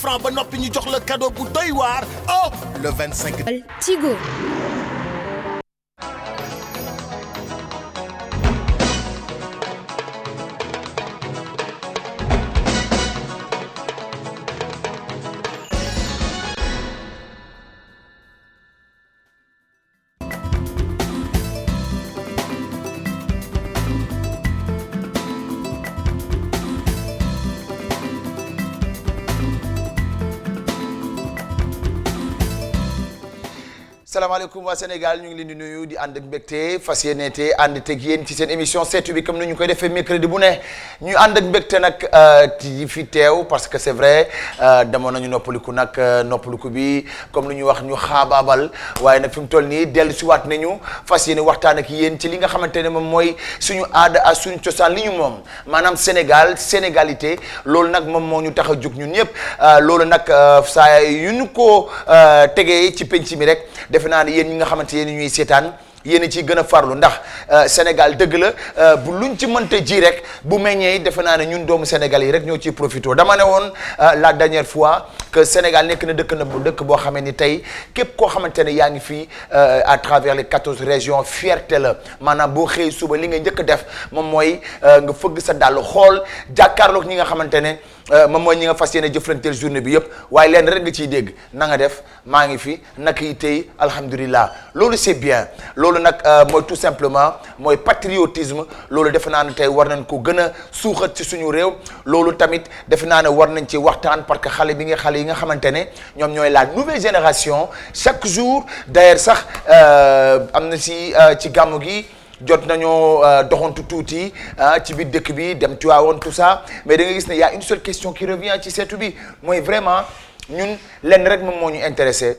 francs ba noppi ñu jox la cadeau bu doy waar oh le 25. Tigo. salaamaaleykum waa Sénégal ñu ngi leen di nuyu di ànd ak mbégte fas yéene te ànd teg yéen ci seen émission seetu bi comme ni ñu koy defee mercredi bu ne ñu ànd ak mbégte nag ci fi teew parce que c'est vrai demoon nañu noppaliku nag noppaliku bi comme lu ñu wax ñu xaabaabal waaye nag fi mu toll nii dellu si waat nañu fas yéene waxtaan ak yéen ci li nga xamante ne moom mooy suñu aada ak suñu cosaan li ñu moom maanaam Sénégal sénégalité loolu nag moom moo ñu tax a jug ñun ñëpp loolu nag saa yu ñu ko tegee ci penc mi rek. defe naa ne yéen ñi nga xamante yéen ñuy seetaan yéen a ciy gën a farlu ndax Sénégal dëgg la bu luñ ci mënta ji rek bu meññee defe naa ne ñun doomu Sénégal yi rek ñoo ciy profité dama ne woon la dernière fois que Sénégal nekk na dëkk boo xamee ni tey képp koo xamante ne yaa ngi fii à travers les 14 régions fierté la maanaam boo xëy suba li nga njëkk a def moom mooy nga fëgg sa dàll xool jàkkaarloog ñi nga xamante ne moom mooy ñi nga fas yéene jëflanteel journée bi yëpp waaye leen rek nga ciy dégg na nga def maa ngi fi naka yi tey alhamdulilah loolu c'est bien loolu nag mooy tout simplement mooy patriotisme loolu defe naa ne tey war nañ ko gën a suuxat ci suñu réew loolu tamit defe naa ne war nañ ci waxtaan parce que xale yi nga xamante ne ñoom ñooy la nouvelle génération chaque jour d'ailleurs sax am na ci gàmmu gi jot nañoo doxantu tuuti ci biir dëkk bi dem Tivaouane tout ça mais da nga gis ne y a une seule question qui revient ci seetu bi mooy vraiment ñun lenn rek moom moo ñu intéressé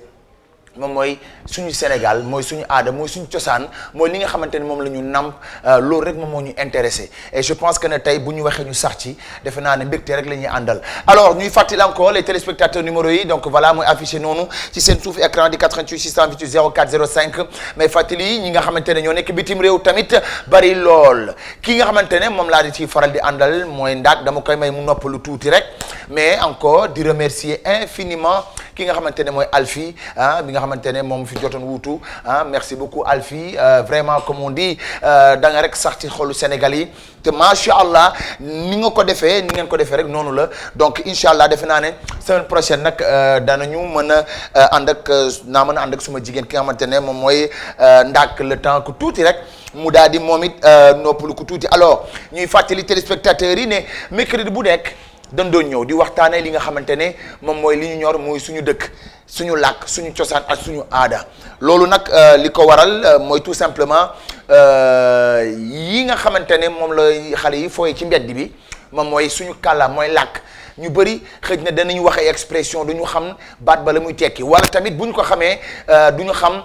moom mooy suñu Sénégal mooy suñu aada mooy suñu cosaan mooy li nga xamante ne moom la ñu namp loolu rek moom moo ñu intéressé et je pense que ne tey bu ñu waxee ñu sax ci defe naa ne mbégte rek la ñuy àndal alors ñuy fàttali encore les téléspectateurs numéro yi donc voilà mooy affiché noonu ci seen suuf écran di 88 628 04 05 mais fàttali ñi nga xamante ne ñoo nekk bitim réew tamit bari lool ki nga xamante ne moom laa di ci faral di àndal mooy ndaak dama koy may mu noppalu tuuti rek mais encore di remercier infiniment ki nga xamante ne mooy Alfie bi nga xamante ne moom fi jotoon wuutu merci beaucoup Alfie vraiment comme on dit da nga rek sax ci xolu Sénégal yi te macha allah ni nga ko defee ni ngeen ko defee rek noonu la donc incha allah defe naa ne semaine prochaine nag danañu mën a ànd ak mën a ànd ak suma jigéen ki nga xamante ne moom mooy ndaak le temps que tuuti rek mu daal di moom it noppalu ko tuuti alors ñuy fàttali téléspectateurs yi ne mercredi bu nekk. dañ doon ñëw di waxtaanee li nga xamante ne moom mooy li ñu ñor mooy suñu dëkk suñu làkk suñu cosaan ak suñu aada loolu nag li ko waral mooy tout simplement yi nga xamante ne moom la xale yi fooy ci mbedd bi moom mooy suñu kàllaam mooy làkk ñu bëri xëj na danañu wax ay expression du ñu xam baat ba la muy tekki wala tamit bu ñu ko xamee du ñu xam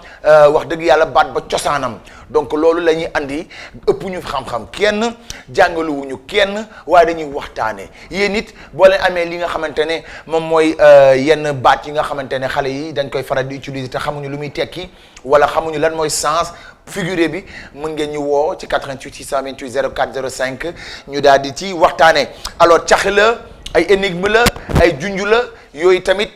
wax dëgg yàlla baat ba cosaanam donc loolu la ñuy andi ëpp ñu xam-xam kenn jàngaluwuñu kenn waaye dañuy waxtaanee yéen it boo leen amee li nga xamante ne moom mooy yenn baat yi nga xamante ne xale yi dañ koy faral di utiliser te xamuñu lu muy tekki wala xamuñu lan mooy sens figuré bi mën ngeen ñu woo ci 88 628 04 05 ñu daal di ci waxtaanee alors cax la ay énigme la ay junju la yooyu tamit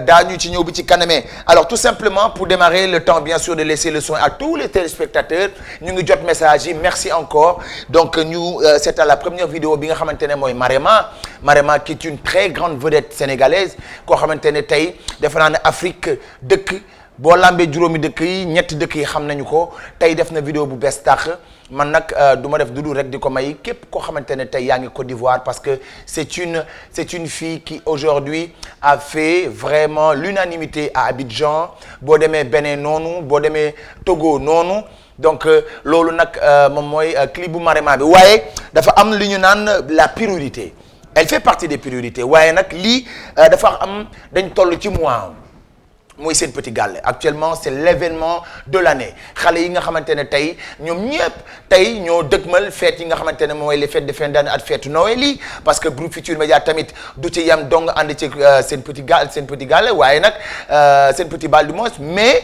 daañu ci ñëw bi ci kanamee alors tout simplement pour démarrer le temps bien sûr de laisser le soin à tous les téléspectateurs ñu ngi jot message yi merci encore donc ñu c'est à la première vidéo bi nga xamante ne mooy Marema qui est une très grande vedette sénégalaise koo xamante ne tey defe naa ne Afrique dëkk boo lambee juróomi dëkk yi ñetti dëkk yi xam nañu ko tey def na vidéo bu bees tax man nag du ma def dudu rek di ko may képp koo xamante ne tey yaa ngi Côte d'Ivoire parce que c'est une fille qui aujourd'hui a fait vraiment l'unanimité à Abidjan boo demee Bénin noonu boo demee Togo noonu donc loolu nag moom mooy clip bu Marema bi waaye dafa am li ñu naan la priorité elle fait partie des priorités waaye nag lii dafa am dañ toll ci mois mooy Sen Petit Gallé actuellement c'est l'événement de l'année xale yi nga xamante ne tey ñoom ñëpp tey ñoo dëgmal fête yi nga xamante ne mooy les fêtes de fin d'année ak fête Noël yi parce que groupe Futurs Médias tamit du ci yam dong ànd ci Sen Petit Gallé waaye nag Sen Petit Bal du moins mais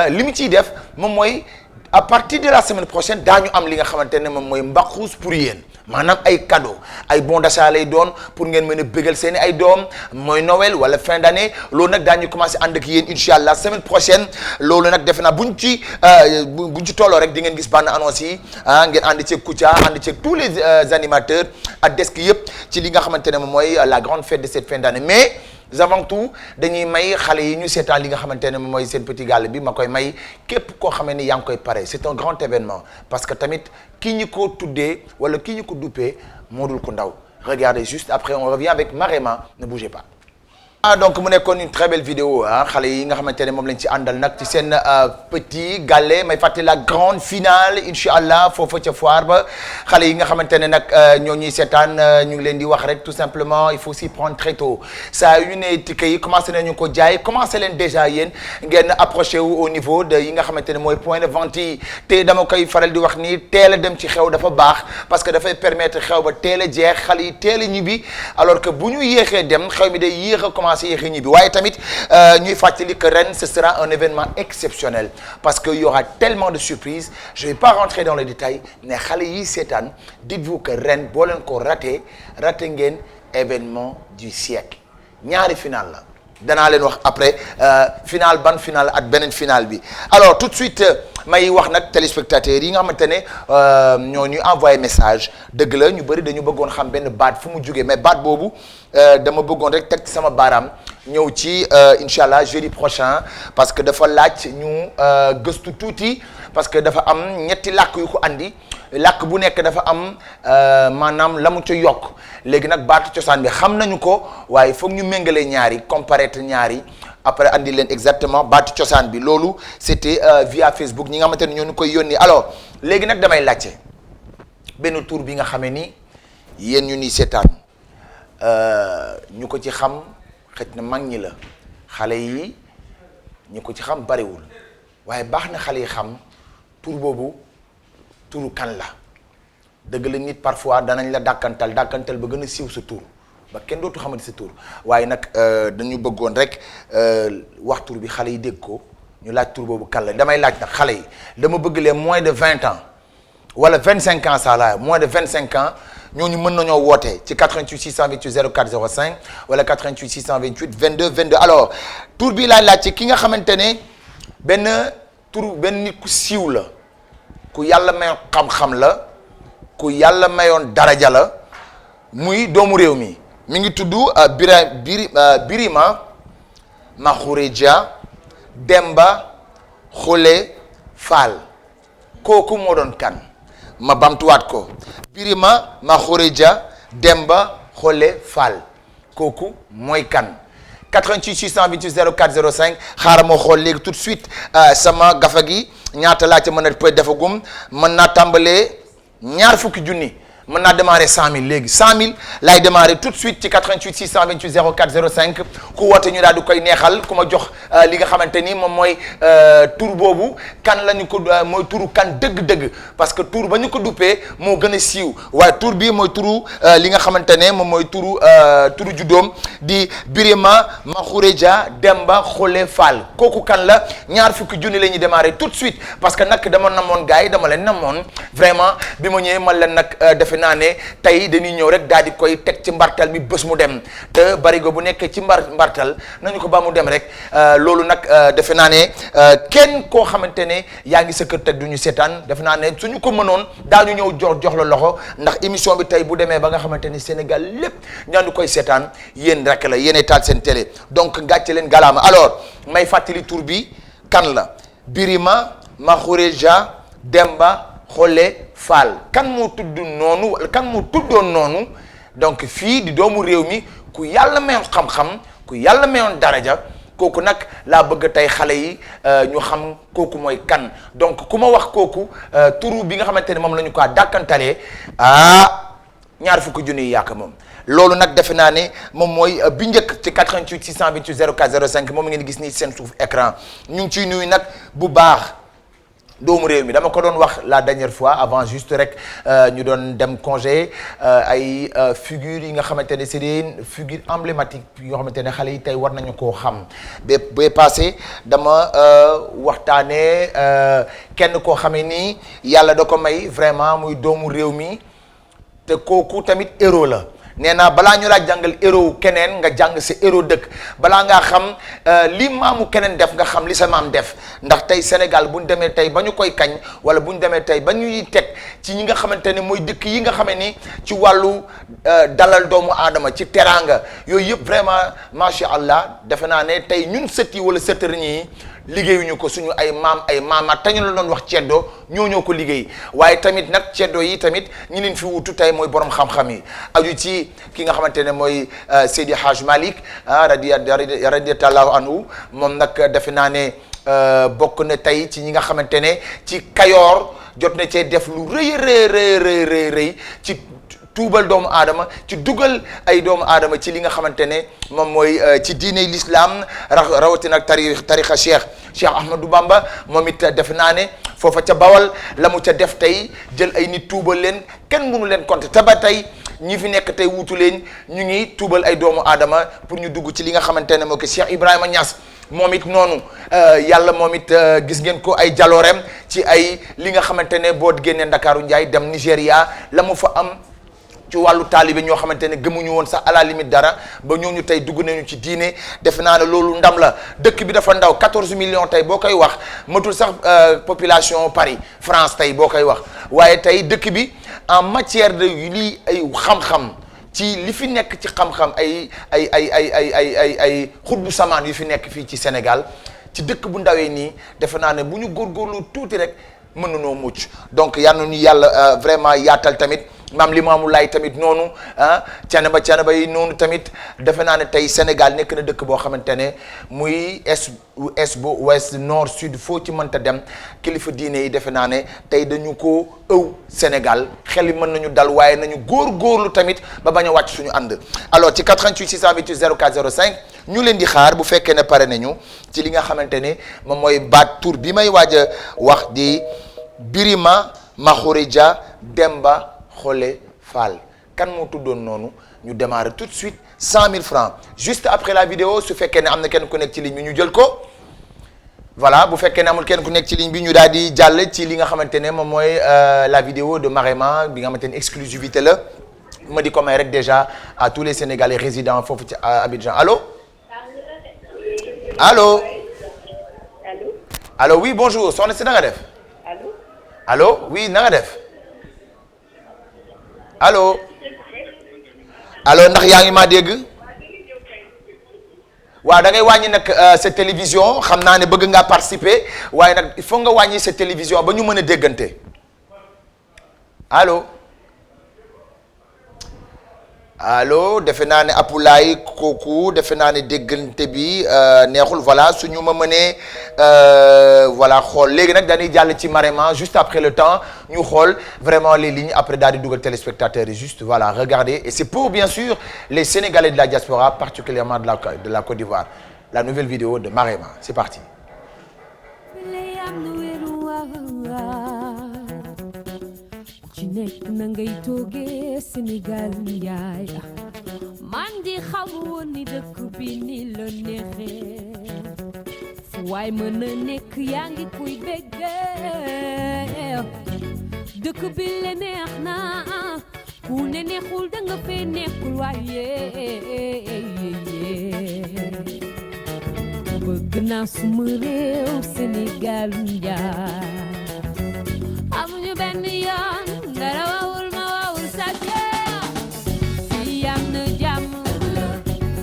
li mu ciy def moom mooy à partir de la semaine prochaine daañu am li nga xamante ne moom mooy mbaqus pour yéen maanaam ay cadeau ay bon d'achat lay doon pour ngeen mën a bégal seen i ay doom mooy Noël wala fin d'année loolu nag daañu commencé ànd ak yéen incha allah semaine prochaine loolu nag defe naa buñ ci tolloo rek di ngeen gis bande annonce yi ngeen ànd ceeg Kouthia ànd ceeg tous les animateurs ak desk yëpp ci li nga xamante ne moom mooy la grande fête de cette fin d'année mais avant tout dañuy may xale yi ñu seetaan li nga xamante ne moom mooy seen petit gàll bi ma koy may képp koo xamee ni yaa ngi koy pare c'est un grand événement parce que tamit kii ñu ko tuddee wala kii ñu ko duppee moo dul ko ndaw regardez juste après on revient avec Marema ne bougez pas. Donc mu nekkoon une très belle vidéo xale yi nga xamante ne moom lañ ci àndal nag ci seen petit gàllé may fàttali la grande finale incha allah foofa ca foire ba xale yi nga xamante ne nag ñoo ñuy seetaan ñu ngi leen di wax rek tout simplement il faut s'y prendre très tôt saa yu ne ticket yi commencé nañu ko jaay commencé leen déjà yéen ngeen approché wu au niveau de yi nga xamante ne mooy point de vente yi te dama koy faral di wax ni teel a dem ci xew dafa baax parce que dafay permettre xew ba teel a jeex xale yi teel a ñibbi alors que bu ñu yéexee dem xew mi day yéex a commencé yéexi ñibbi waaye tamit ñuy fàttali que ren ce sera un événement exceptionnel parce que il y aura tellement de surprises je vais pas rentrer dans les détails mais xale yi seetaan dites-vous que ren boo leen ko raté ngeen événement du siècle ñaari final la danaa leen wax après final ban final ak beneen final bi alors tout de suite may wax nag téléspectateurs yi nga xamante ne ñoo ñu envoyé message dëgg la ñu bëri dañu bëggoon xam benn baat fu mu jógee mais baat boobu dama bëggoon rek teg ci sama baaraam ñëw ci incha allah jeudi prochain parce que dafa laaj ñu gëstu tuuti parce que dafa am ñetti làkk yu ko andi làkk bu nekk dafa am maanaam la mu ca yokk léegi nag baatu cosaan bi xam nañu ko waaye foog ñu méngale ñaari comparaître ñaari après andi leen exactement baatu cosaan bi loolu c'était via Facebook ñi nga xamante ne ñoo ñu koy yónni alors léegi nag damay laajte benn tour bi nga xamee ni yéen ñu ni seetaan ñu ko ci xam xëj na mag ñi la xale yi ñu ko ci xam bariwul waaye baax na xale yi xam tur boobu turu kan la dëgg la nit parfois danañ la dàkkantal ba gën a siiw sa tur ba kenn dootu xamante sa tur waaye nag dañu bëggoon rek wax tur bi xale yi dégg ko ñu laaj tur boobu kan la damay laaj nag xale yi dama bëgg les moins de 20 ans wala 25 ans ça la moins de 25 ans ñooñu mën nañoo woote ci 88 628 04 05 wala 88 628 22 22 alors tur bi laay laaj ci ki nga xamante ne benn nit ku siiw la ku yàlla mayoon xam-xam la ku yàlla mayoon daraja la muy doomu réew mi ngi tudd Birima Makhureja Demba Khoule Fall kooku moo doon kan ma bamtuwaat ko Birima Makhureja Demba Khoule Fall kooku mooy kan 88 628 04 05 xaaral moo xool léegi tout de suite sama gafa gi ñaata laa ca mën a peut defagum mën naa tàmbalee ñaar fukki junni mën naa démarrer 100000 léegi 100000 laay démarrer tout de suite ci 88 628 04 05 ku woote ñu daal di koy neexal ku ma jox li nga xamante ni moom mooy tur boobu kan la ñu ko mooy turu kan dëgg-dëgg parce que tur ba ñu ko duppee moo gën a siiw waaye tur bii mooy turu li nga xamante ne moom mooy turu juddoom di Birima Makhureja Demba Khoule Fall kooku kan la ñaar fukki junni la ñuy démarrer tout de suite parce que nag dama namoon gars yi dama leen namoon vraiment bi ma ñëwee man leen nag defe naa ne tey dañuy ñëw rek daal di koy teg ci mbartal mi bés mu dem te barigo bu nekkee ci mbartal nañu ko ba mu dem rek loolu nag defe naa ne kenn koo xamante ne yaa ngi sa kër teg du ñu seetaan defe naa ne suñu ko mënoon daañu ñëw jox la loxo ndax émission bi tey bu demee ba nga xamante ni Sénégal lépp ñaanu koy seetaan yéen rek la yéenay taal seen télé donc gàcce leen galaama alors may fàttali tur bi kan la Birima Makhureja Demba Khoule Fall kan moo tudd noonu kan moo tuddoon noonu donc fii di doomu réew mi ku yàlla mayoon xam-xam ku yàlla mayoon daraja kooku nag laa bëgg tey xale yi ñu xam kooku mooy kan donc ku ma wax kooku turu bi nga xamante ne moom la ñu ko dàkkantalee ñaar fukki junni yi yàq moom loolu nag defe naa ne moom mooy bi njëkk ci 88 628 04 05 moom ngeen gis nii seen suuf écran ñu ngi ciy nuyu nag bu baax doomu réew mi dama ko doon wax la dernière fois avant juste rek ñu doon dem congé ay figures yi nga xamante ne c'est des figures emblématiques yoo xamante ne xale yi tey war nañu koo xam ba passé dama waxtaanee kenn koo xamee ni yàlla da ko may vraiment muy doomu réew mi te kooku tamit héros la. nee naa balaa ñu laa jàngal héros keneen nga jàng sa héros dëkk balaa ngaa xam li maamu keneen def nga xam li sa maam def ndax tey Sénégal bu ñu demee tey ba ñu koy kañ wala bu ñu demee tey ba ñuy teg ci ñi nga xamante ne mooy dëkk yi nga xamee ni ci wàllu dalal doomu aadama ci teraanga yooyu yëpp vraiment macha allah defe naa ne tey ñun sët yi wala sëtëriñ yi liggéeyuñu ko suñu ay maamaat te ñu la doon wax ceddo ñoo ko liggéey waaye tamit nag ceddo yi tamit ñi leen fi wutu tey mooy borom xam-xam yi aju ci ki nga xamante ne mooy Seydi Hadj Malick radiyallahu anhu moom nag defe naa ne bokk na tey ci ñi nga xamante ne ci Kayoor jot na cee def lu rëy ci tuubal doomu aadama ci dugal ay doomu aadama ci li nga xamante ne moom mooy ci diine l'islam rawatina ak tarixa Cheikh Ahmadou Bamba moom it defe naa ne foofa ca Bawal la mu ca def tey jël ay nit tuubal leen kenn mënu leen compter te ba tey ñi fi nekk tey wuutu leen ñu ngi tuubal ay doomu aadama pour ñu dugg ci li nga xamante ne moo ko Cheikh Ibrahima Niass moom it noonu yàlla moom it gis ngeen ko ay jaloorem ci ay li nga xamante ne boo génnee Ndakaaru Njaay dem Nigéria la mu fa am ci wàllu taalibe ñoo xamante ne gëmuñu woon sax à la limite dara ba ñooñu tey dugg nañu ci diine defe naa ne loolu ndam la dëkk bi dafa ndaw 14 millions tey boo koy wax matul sax population Paris France tey boo koy wax waaye tey dëkk bi en matière de lii ay xam-xam ci li fi nekk ci xam-xam ay xutbu samaan yu fi nekk fii ci Sénégal ci dëkk bu ndawee nii defe naa ne bu ñu góorgóorlu tuuti rek mën na noo mucc donc yal na ñu yàlla vraiment yaatal tamit maam Limaamu Laay tamit noonu canaba yi noonu tamit defe naa ne tey Sénégal nekk na dëkk boo xamante ne muy est ouest nord sud foo ci mënta dem kilifa diine yi defe naa ne tey dañu ko ëw Sénégal xel yi mën nañu dal waaye nañu góorgóorlu tamit ba bañ a wàcc suñu ànd alors ci 88 628 04 05 ñu leen di xaar bu fekkee ne pare nañu ci li nga xamante ne moom mooy baat tur bi may waaj a wax di Birima Makhouredia Demba Xole Fall kan moo tuddoon noonu ñu démarrer tout de suite 100 000 francs juste après la vidéo su fekkee ne am na kenn ku nekk ci ligne bi ñu jël ko voilà bu fekkee ne amul kenn ku nekk ci ligne bi ñu daal di jàll ci li nga xamante ne moom mooy la vidéo de Marema bi nga xamante ne exclusivité la ma di ko may rek déjà à tous les Sénégalais résidents foofu ci Abidjan allô allô allô oui bonjour soxna si na nga def allô oui na nga def allo allo ndax yaa ngi maa dégg waaw da ngay wàññi nag sa télévision xam naa ne bëgg ngaa participer waaye nag il faut nga wàññi sa télévision ba ñu mën a déggante allo allo defe naa ne Apulaay kooku defe naa ne déggante bi neexul voilà suñu ma mënee voilà xool léegi nag dañuy jàll ci Marema juste après le temps ñu xool vraiment les lignes après daal di dugal téléspectateurs yi juste voilà regardez et c'est pour bien sûr les Sénégalais de la diaspora particulièrement de la Côte d'Ivoire la nouvelle vidéo de Marema c'est parti. ci nekk na ngay toogee Sénégal njaay man di xamoon ni dëkk bi ni la neexee fu waay mën a nekk yaa ngi kuy béggee dëkk bi la neex na ku ne neexul da nga fee nekkul waaye bëgg naa suma réew Sénégal njaay amuñu benn yoon dara wawul ma wawul sàcce fii am na jàmm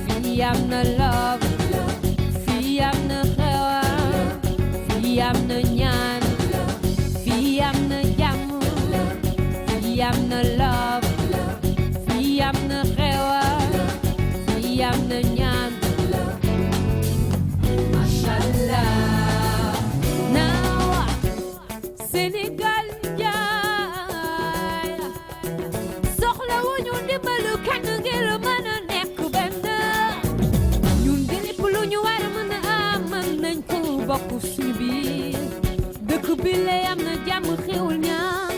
fii am na love fii am na xewal fii am na ñaan fii am na jàmm fii am na love fii am na xewal fii am na ñaan mashallah now Sénégal njaay soxla wu ñu dimbalu kenn ngir mën a nekk benn ñun di lépp lu ñu war a mën a am mën nañ ko bokk suñu biir dëkk bi ile am na jàmm xewul ñaan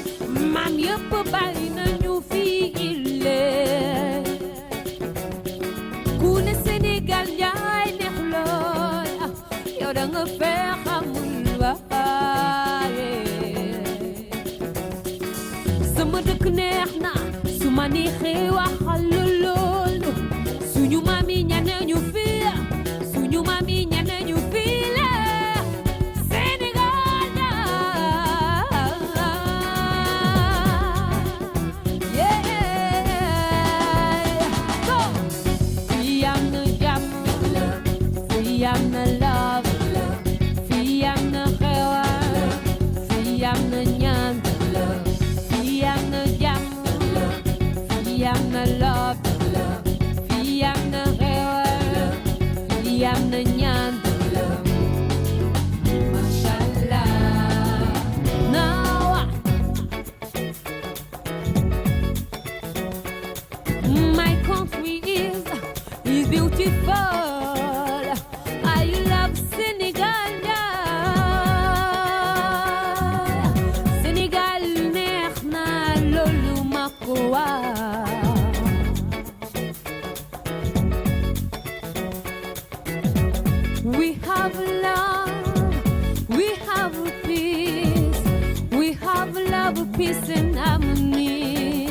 maam yëpp bari nañu fii ile ku ne Sénégal njaay neex lool yow da nga fee xamul waaye sama dëkk neex na su ma neexee waxal loolu suñu maam yi ñaneñu fii suñu maam yi ñaneñu fii la Sénégal go fii am na jàmm fii am na love fii am na xewal fii am na ñaan fii am na jàmm fii am na love fii am na xewal fii am na ñaan mashallah now my country is beautiful I love Sénégal Sénégal neex na loolu ma ko wax we have love we have peace we have love peace and harmony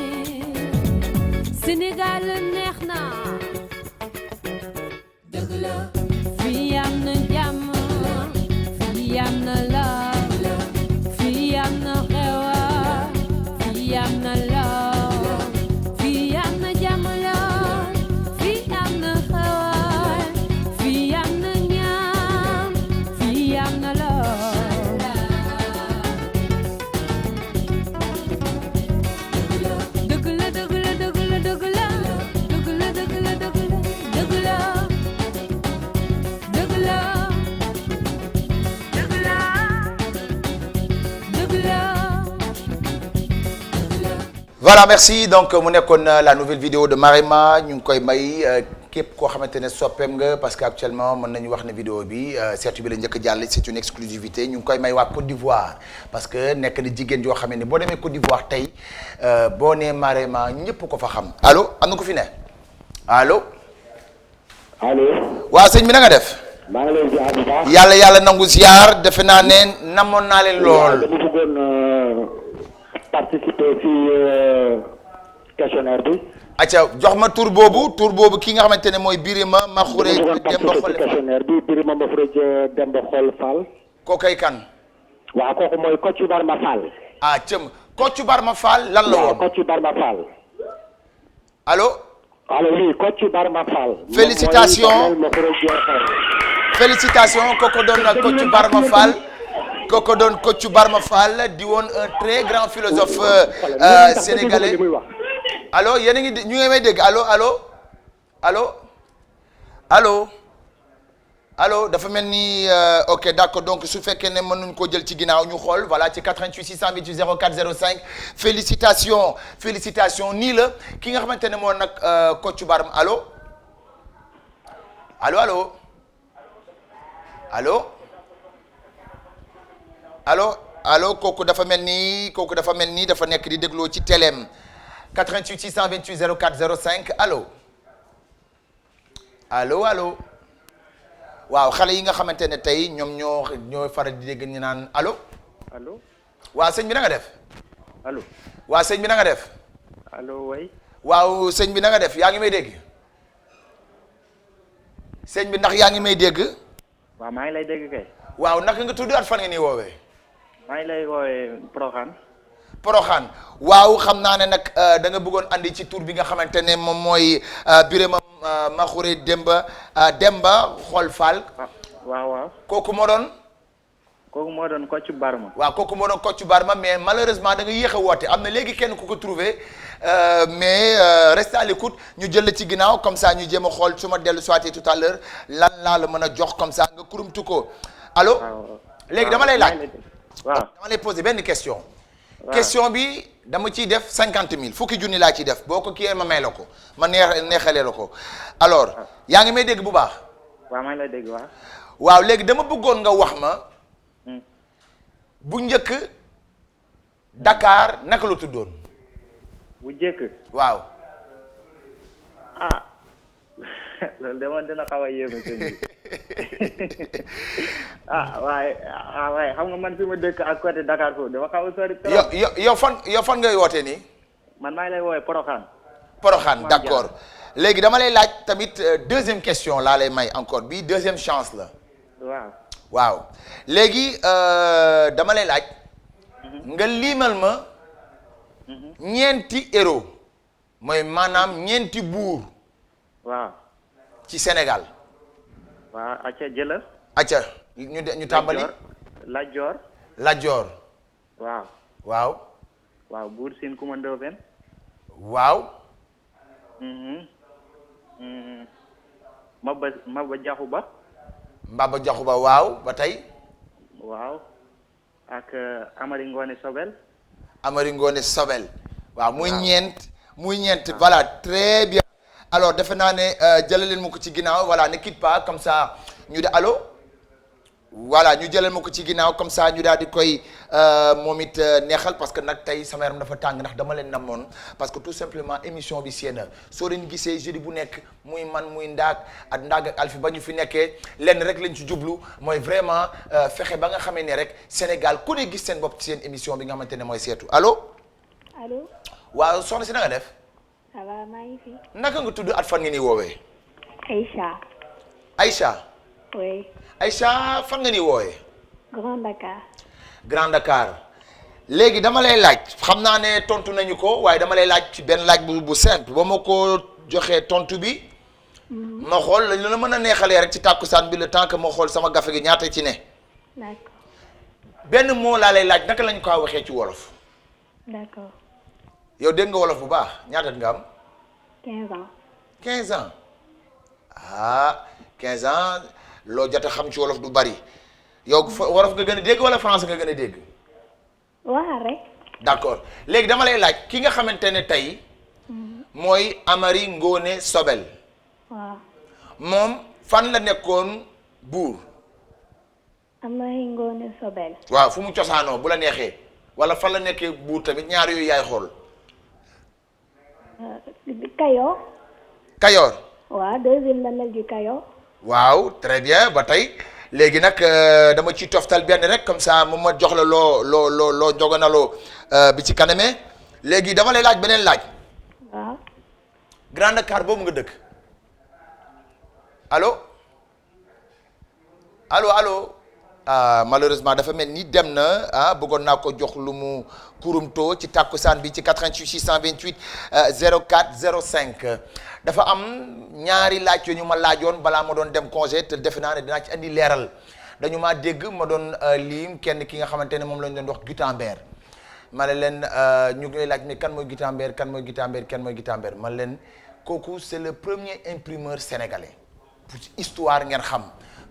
Sénégal neex na dëgg la fii am na jàmm fii am na love fii am na xewal fii am na love fii am na jàmm lool fii am na xewal fii am na ñaan fii am na love dëgg la dëgg la dëgg la dëgg la dëgg la dëgg la dëgg la dëgg la dëgg la dëgg la dëgg la voilà merci donc mu nekkoon la nouvelle vidéo de Marema ñu ngi koy may képp koo xamante ne soppeem nga parce que actuellement mën nañu wax ne vidéo bi seetu bi la njëkk a jàll c'est une exclusivité ñu ngi koy may waa Côte d'Ivoire parce que nekk na jigéen joo xam ne boo demee Côte d'Ivoire tey boo nee Marema ñëpp ko fa xam allo am na ko fi ne allo. allo. waaw sëñ bi na nga def. maa ngi leen di ziar bu baax. yàlla nangu ziar defe naa ne namoon naa leen lool. dama bëggoon participer ci questionnaire bi. acca jox ma tur boobu ki nga xamante ne mooy Birima Makhouré Demba participer ci Xol questionnaire bi Birima Makhouré Demba Xol Fall. kookay kan. waaw kooku mooy Kocc Barma Fall. ah cëm Kocc Barma Fall lan la waaw woon. Kocc Barma Fall. allo. allo oui Kocc Barma Fall. félicitations kooku doon Kocc Barma Fall. kooku doon Kocc Barma Fall di woon un très grand philosophe sénégalais. allo yéen a ngi ñu ngi may dégg allo dafa mel ni ok d'accord donc su fekkee ne mën nañu koo jël ci ginnaaw ñu xool voilà ci 88 628 04 05 félicitations nii la ki nga xamante ne moo nag Kocc Barma allo kooku dafa mel ni dafa nekk di dégloo ci teleem 88 628 04 05 allo waaw xale yi nga xamante ne tey ñoom ñoo faral di dégg ñu naan allo. waaw sëñ bi na nga def. waaw sëñ bi na nga def. way. waaw sëñ bi na nga def yaa ngi may dégg. sëñ bi ndax yaa ngi may dégg. waaw maa ngi lay dégg kay. waaw naka nga tudd at fan nga nii woowee. maa ngi lay woowee Porokhane waaw xam naa ne nag da nga bëggoon andi ci tur bi nga xamante ne moom mooy Birima Makhouré Demba Xol Fall. waaw. kooku moo doon. Kocc Barma. waaw kooku moo doon Kocc Barma mais malheureusement da nga yéex a woote am na léegi kenn ku ko trouvé mais reste à l'écoute ñu jël la ci ginnaaw comme ça ñu jéem a xool su ma dellu soité tout à l'heure lan laa la mën a jox comme ça nga kurumtu ko allo. léegi dama lay laaj. dama lay poser benn question. question bi dama ciy def 50 000 fukki junni laa ciy def boo ko kiiyee ma may la ko ma neexalee la ko alors yaa ngi may dégg bu baax. waaw maa ngi lay dégg waaw. waaw léegi dama bëggoon nga wax ma bu njëkk Dakar naka la tuddoon. bu njëkk. waaw. ah loolu de man dina xaw a yéeme sëñ bi waaye xam nga man fi ma dëkk ak côté Dakar foofu dama xaw a sori. yow fan ngay wootee nii. man maa ngi lay woowee Porokhane. Porokhane d'accord léegi dama lay laaj tamit deuxième question laa lay may encore bii deuxième chance la. waaw léegi dama lay laaj. nga liimal ma. ñeenti héros. mooy maanaam ñeenti buur. waaw. ci Sénégal. waaw acca jëlal. acca ñu tàmbali. Lat Joor. Lat Joor. waaw. waaw. waaw Buur Siin Kumba Ndoofeen. waaw. Maba Jaxu Ba. Mbaba Jaxu Ba waaw ba tey. waaw ak Amari Ngoone Sobel. Amari Ngoone Sobel. waaw muy ñeent voilà très bien. alors defe naa ne jëlee leen ma ko ci ginnaaw voilà ne quitte pas comme ça ñu de allo. voilà ñu jëlal ma ko ci ginnaaw comme ça ñu daal di koy moom it neexal parce que nag tey sama yaram dafa tàng ndax dama leen namoon parce que tout simplement émission bi seen soo leen gisee jeudi bu nekk muy man muy ndaag ak Alfi ba ñu fi nekkee lenn rek lañ ci jublu mooy vraiment fexe ba nga xamee ne rek Sénégal ku ne gis seen bopp ci seen émission bi nga xamante ne mooy seetu allo. allo. waaw soxna si na nga def. ça va maa ngi fi. naka nga tudd at fan nga ni woowee. Aïcha. Aïcha. oui. Aïcha fan nga ni woowee. Grand Dakar. Grand Dakar léegi dama lay laaj xam naa ne tontu nañu ko waaye dama lay laaj ci benn laaj bu simple ba ma ko joxee tontu bi. ma xool la la mën a neexalee rek ci tàkkusaan bi le temps que ma xool sama gafe gi ñaata ci ne. d'accord. benn moo laa lay laaj naka lañu ko waxee ci wolof. d'accord. yow dégg nga wolof bu baax ñaata nga am. 15 ans. 15 ans ah 15 ans. loo jot a xam ci wolof du bari yow wolof nga gën a dégg wala français nga gën a dégg. waaw rek. d'accord léegi dama lay laaj ki nga xamante ne tey. mooy Amari Ngoone Sobel. waaw. moom fan la nekkoon buur. Amari Ngoone Sobel. waaw fu mu cosaanoo bu la neexee wala fan la nekkee buur tamit ñaar yooyu yaay xool. Kayoor. Kayoor. waaw deuxième lamel du Kayoor. waaw très bien ba tey léegi nag dama ciy toftal benn rek comme ça moom ma jox la loo joganaloo bi ci kanamee léegi dama lay laaj beneen laaj. waaw. Grand Dakar boobu nga dëkk allo allo malheureusement dafa mel ni dem na bëggoon naa ko jox lu mu kurumtoo ci tàkkusaan bi ci 88 628 04 05 dafa am ñaari laaj yu ñu ma laajoon balaa ma doon dem congé te defe naa ne dinaa ci andi leeral dañu maa dégg ma doon liim kenn ki nga xamante ne moom lañ doon wax Gutenberg ma ne leen ñu ngi lay laaj mais kan mooy Gutenberg kan mooy Gutenberg kan mooy Gutenberg ma ne leen kooku c'est le premier imprimeur sénégalais pour histoire ngeen xam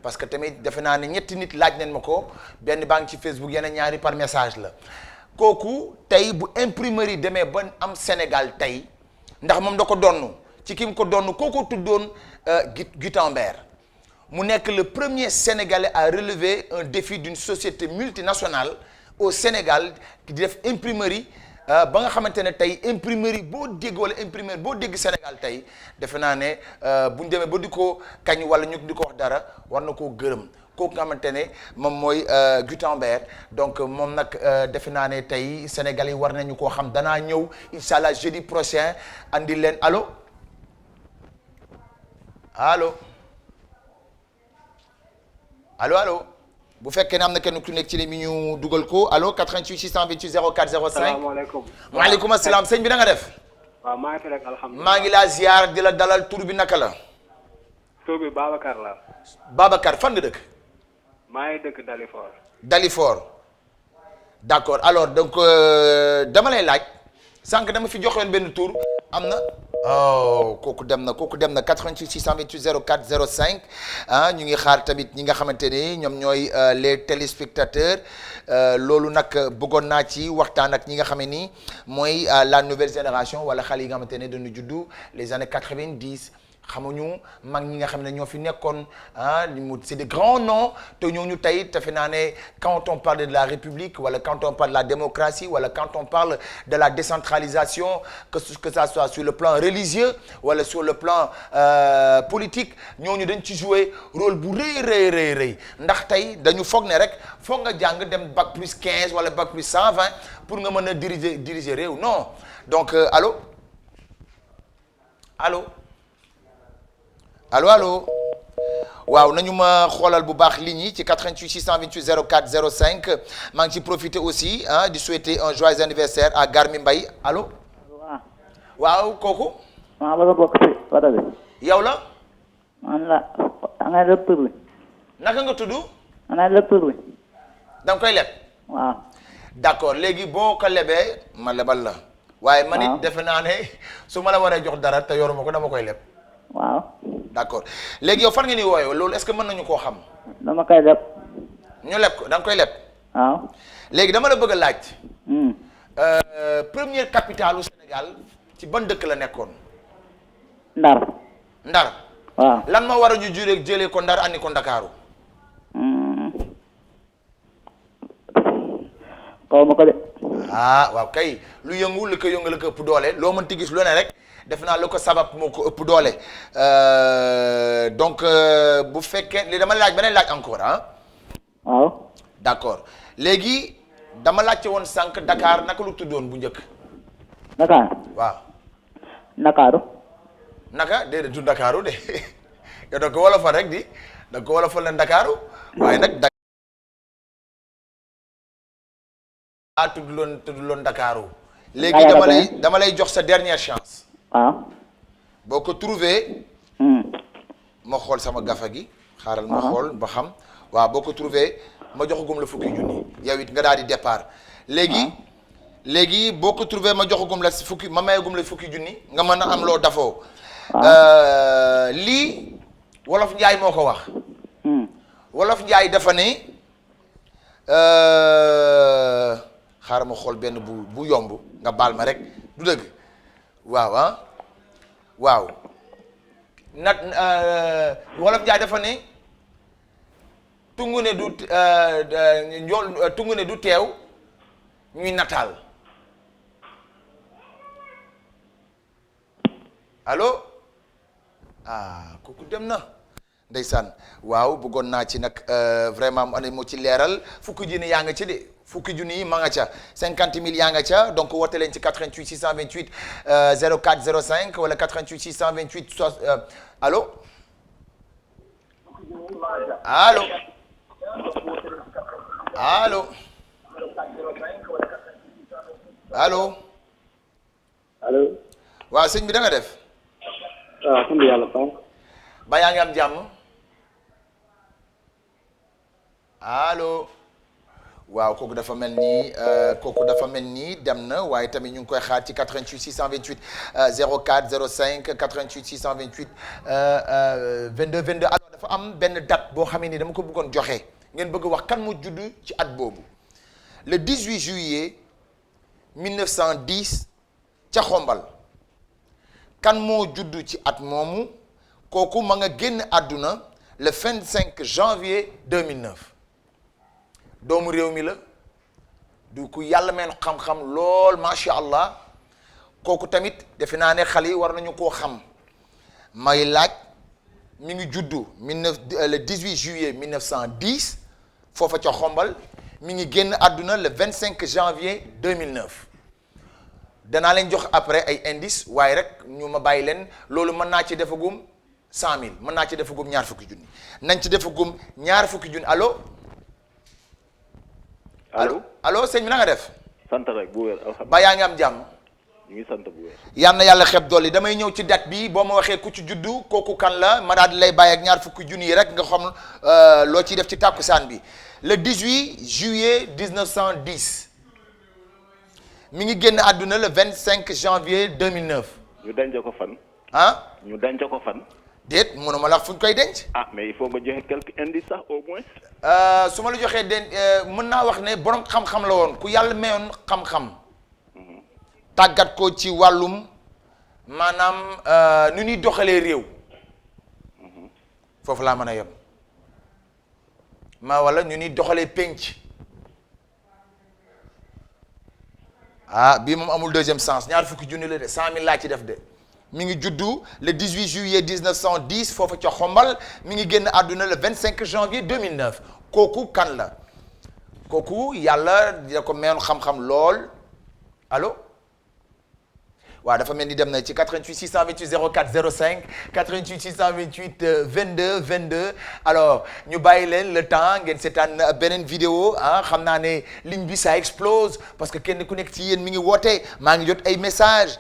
parce que tamit defe naa ne ñetti nit laaj nañ ma ko benn baa ngi ci Facebook yeneen ñaari par message la kooku tey bu imprimerie demee ba am Sénégal tey ndax moom da ko donn ci ki mu ko donn kooku tuddoon Gutenberg mu nekk le premier Sénégalais à relever un défi d'une société multinationale au Sénégal di def imprimerie ba nga xamante ne tey imprimerie boo dégg wala imprimeur boo dégg Sénégal tey defe naa ne bu ñu demee ba di ko kañ wala ñu di ko wax dara war na koo gërëm kooku nga xamante ne moom mooy Gutenberg donc moom nag defe naa ne tey Sénégalais yi war nañu koo xam danaa ñëw incha allah jeudi prochain andi leen allo allo bu fekkee ne am na kenn ku nekk ci li mi ñu dugal ko allo 88 628 04 05. salaamaaleykum. waaleykum asalaam sëñ bi na nga def. waaw maa ngi fi rek alhamdulilah. maa ngi laa ziar di la dalal tur bi naka la. tur bi Babacar la. Babacar fan nga dëkk. maa ngi dëkk Dalifort. Dalifort d'accord alors donc dama lay laaj sànq dama fi joxoon benn tur am na. kooku dem na 88 628 04 05 ñu ngi xaar tamit ñi nga xamante ni ñoom ñooy les téléspectateurs loolu nag bëggoon naa ci waxtaan ak ñi nga xam ne ni mooy la nouvelle génération wala xale yi nga xamante ne dañu juddu les années 90 xamuñu mag ñi nga xam ne ñoo fi nekkoon ah c'est des grands noms te ñooñu tey defe naa ne quand on parle de la République wala quand on parle de la démocratie wala quand on parle de la décentralisation que ça soit sur le plan religieux wala sur le plan politique ñooñu dañ ci jouer rôle bu rëy ndax tey dañu foog ne rek foog nga jàng dem bac plus 15 wala bac plus 120 pour nga mën a diriger réew non donc allo waaw nañu ma xoolal bu baax ligne yi ci 88 628 04 05 maa ngi ci profiter aussi ah di souhaiter un joyeux anniversaire à Garmi Mbaye allo. waaw kooku. maa bëgg a bokk ci oto bi. yow la. man la ana lépp tur bi. naka nga tudd. ana lépp tur bi. da nga koy leb. waaw. d'accord léegi boo ko lebee ma lebal la. waaye man it defe naa ne su ma la waree jox dara te yoruma ko dama koy leb. waaw. d'accord léegi yow fan nga ni wooyoo loolu est-ce que mën nañu koo xam. dama koy leb. ñu leb ko da nga koy leb. waaw. léegi dama la bëgg a laaj. première capitale u Sénégal ci ban dëkk la nekkoon. Ndar. Ndar. waaw. lan ma war a ñu jëlee ko Ndar andi ko Ndakaaru. xaw ma ko de. waaw kay lu yëngu la ko yëngu la ko ëpp doole loo mënti gis lu ne rek def naa lu ko sabab moo ko ëpp doole donc bu fekkee li dama laaj beneen laaj encore waaw. d'accord léegi dama laajte woon sànq Dakar naka lu tuddoon bu njëkk. Dakar. waaw. Ndakaaru. naka déedéet du Ndakaaru de yow da ko wolofal rek di da ko wolofal la Ndakaaru waaye nag. tudduloon Ndakaaru léegi dama lay jox sa dernière chance. waaw. boo ko trouvé. ma xool sama gafa gi. xaaral ma xool ba xam. waaw boo ko trouvé ma joxagum la fukki junni yow it nga daal di départ. léegi boo ko trouvé ma joxagum la fukki ma mayagum la fukki junni nga mën a am loo dafoo. lii wolof Njaay moo ko wax. wolof Njaay dafa ne. xaaral ma xool benn bu yomb nga baal ma rek du dëgg waaw waaw nat wolof Njaay dafa ne tungu ne du tungu ne du teew ñuy nataal allo kooku dem na ndeysaan waaw bëggoon naa ci nag vraiment mu moo ci leeral fukki junni yaa nga ci de fukki junni yi ma nga ca 50 000 yaa nga ca donc woote leen ci 88 628 04 05 wala 88 628 allo allo allo allo allo. waaw sëñ bi da nga def. waaw sant yàlla Paa. ba yaa ngi am jàmm. allo. waaw kooku dafa mel ni dem na waaye tamit ñu ngi koy xaar ci 88 628 04 05 88 628 22 22 alors dafa am benn date boo xamee ni dama ko bëggoon joxe ngeen bëgg wax kan mu judd ci at boobu le 18 juillet 1910 ca Xombal kan moo judd ci at moomu kooku ma nga génn àdduna le 25 janvier 2009 doomu réew mi la du ku yàlla meen xam-xam lool macha allah kooku tamit defe naa ne xale yi war nañu koo xam may laaj mi ngi juddu le 18 juillet 1910 foofa ca Xombal mi ngi génn àdduna le 25 janvier 2009 danaa leen jox après ay indice waaye rek ñu ma bàyyi leen loolu mën naa ci defagum 100 000 mën naa ci defagum ñaar fukki junni nañ ci defagum ñaar fukki junni allo. allo sëñ bi na nga def. sant rek bu wér alhamdulilah. ba yaa ngi am jàmm. ñu ngi sant bu wér. yal na yàlla xeb dolli damay ñëw ci date bi boo ma waxee ku ci juddu kooku kan la ma daal di lay bàyyi ak ñaar fukki junni yi rek nga xam loo ciy def ci tàkkusaan bi le 18 juillet 1910 mi ngi génn àdduna le 25 janvier 2009. ñu denc ko fan. ñu denc ko fan. déet mënuma la fu ñu koy denc. mais il faut nga joxe quelques indices sax au moins. su ma la joxee mën naa wax ne borom xam-xam la woon ku yàlla mayoon xam-xam. tàggat ko ci wàllum maanaam nu ñuy doxalee réew. foofu laa mën a yem ma wala ñu ni doxalee penc bii moom amul deuxième sens ñaar fukki junni la de 100 000 laa ci def de mi ngi juddu le 18 juillet 1910 foofu ca Xombal mi ngi génn àdduna le 25 janvier 2009 kooku kan la kooku yàlla dina ko meyoon xam-xam lool allo waaw dafa mel ni dem na ci 88 628 04 05 88 628 22 22 alors ñu bàyyi leen le temps ngeen seetaan beneen vidéo xam naa ne ligne bi ça explose parce que kenn ku nekk ci yéen mi ngi woote maa ngi jot ay message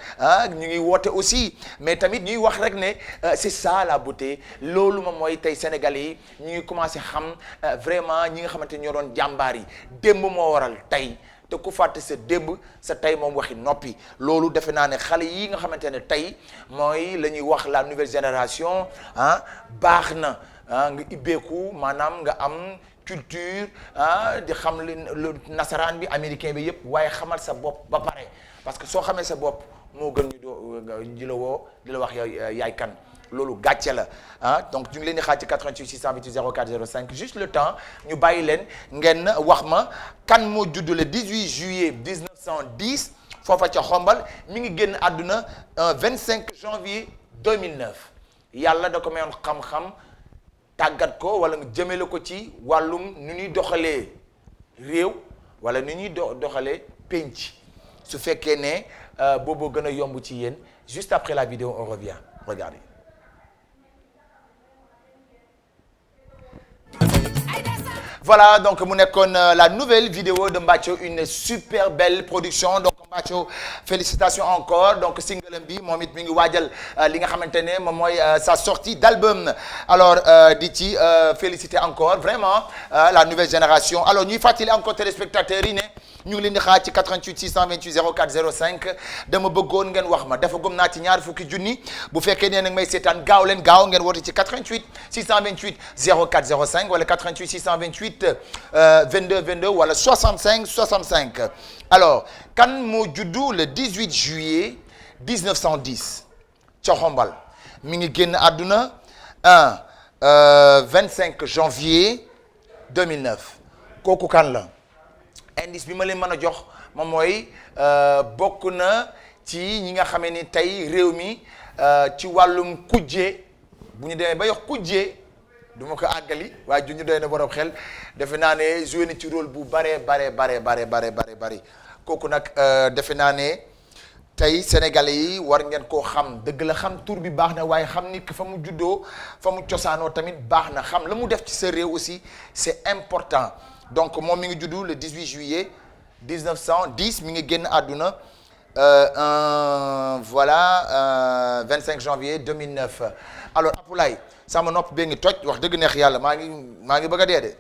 ñu ngi woote aussi mais tamit ñuy wax rek ne c'est ça la beauté loolu moom mooy tey Sénégalais yi ñu ngi commencé xam vraiment ñi nga xamante ñoo doon jàmbaar yi démb moo waral tey te ku fàtte sa démb sa tey moom waxi noppi loolu defe naa ne xale yi nga xamante ne tey mooy la ñuy wax la nouvelle génération baax na nga ibbeeku maanaam nga am culture di xam li nasaraan bi américain bi yëpp waaye xamal sa bopp ba pare parce que soo xamee sa bopp moo gën ñu doo di la woo di la wax yaay kan loolu gàcce la donc ñu ngi leen di xaar ci 88 628 04 05 juste le temps ñu bàyyi leen ngeen wax ma kan moo judd le 18 juillet 1910 foofa ca Xombal mi ngi génn àdduna 25 janvier 2009 yàlla da ko mayoon xam-xam tàggat ko wala nga jëmale ko ci wàllum nu ñuy doxalee réew wala nu ñuy doxalee penc su fekkee ne booboo gën a yomb ci yéen juste après la vidéo on revient regardez. Voilà, donc mu nekkoon la nouvelle vidéo de Mbathio, une super belle production. Donc Mbathio, félicitations encore. Donc single bi moom it mi ngi waajal li nga xamante ne moom mooy sa sortie d'album. Alors di ci féliciter encore vraiment la nouvelle génération. Alors ñuy fàttali encore téléspectateurs yi ne ñu ngi leen di xaar ci 88 628 04 05 dama bëggoon ngeen wax ma dafa gëm naa ci ñaar fukki junni bu fekkee ne nag may seetaan gaaw leen gaaw ngeen woote ci 88 628 04 05 wala 88 628 22 22 wala 65 65 alors kan moo juddu le 18 juillet 1910 ca Xombal mi ngi génn àdduna 25 janvier 2009 kooku kan la indice bi ma leen mën a jox moom mooy bokk na ci ñi nga xamee ni tey réew mi ci wàllum kujje bu ñu demee ba yox kujje du ma ko àggali waaye ju ñu doy na borom xel defe naa ne joué na ci rôle bu bare kooku nag defe naa ne tey sénégalais yi war ngeen koo xam dëgg la xam tur bi baax na waaye xam nit ki fa mu juddoo fa mu cosaanoo tamit baax na xam la mu def ci sa réew aussi c'est important donc moom mi ngi juddu le 18 juillet 1910 mi ngi génn àdduna voilà 25 janvier 2009 alors Apulaay sama nopp bee ngi toj wax dëgg neex yàlla maa ngi bëgg a dee de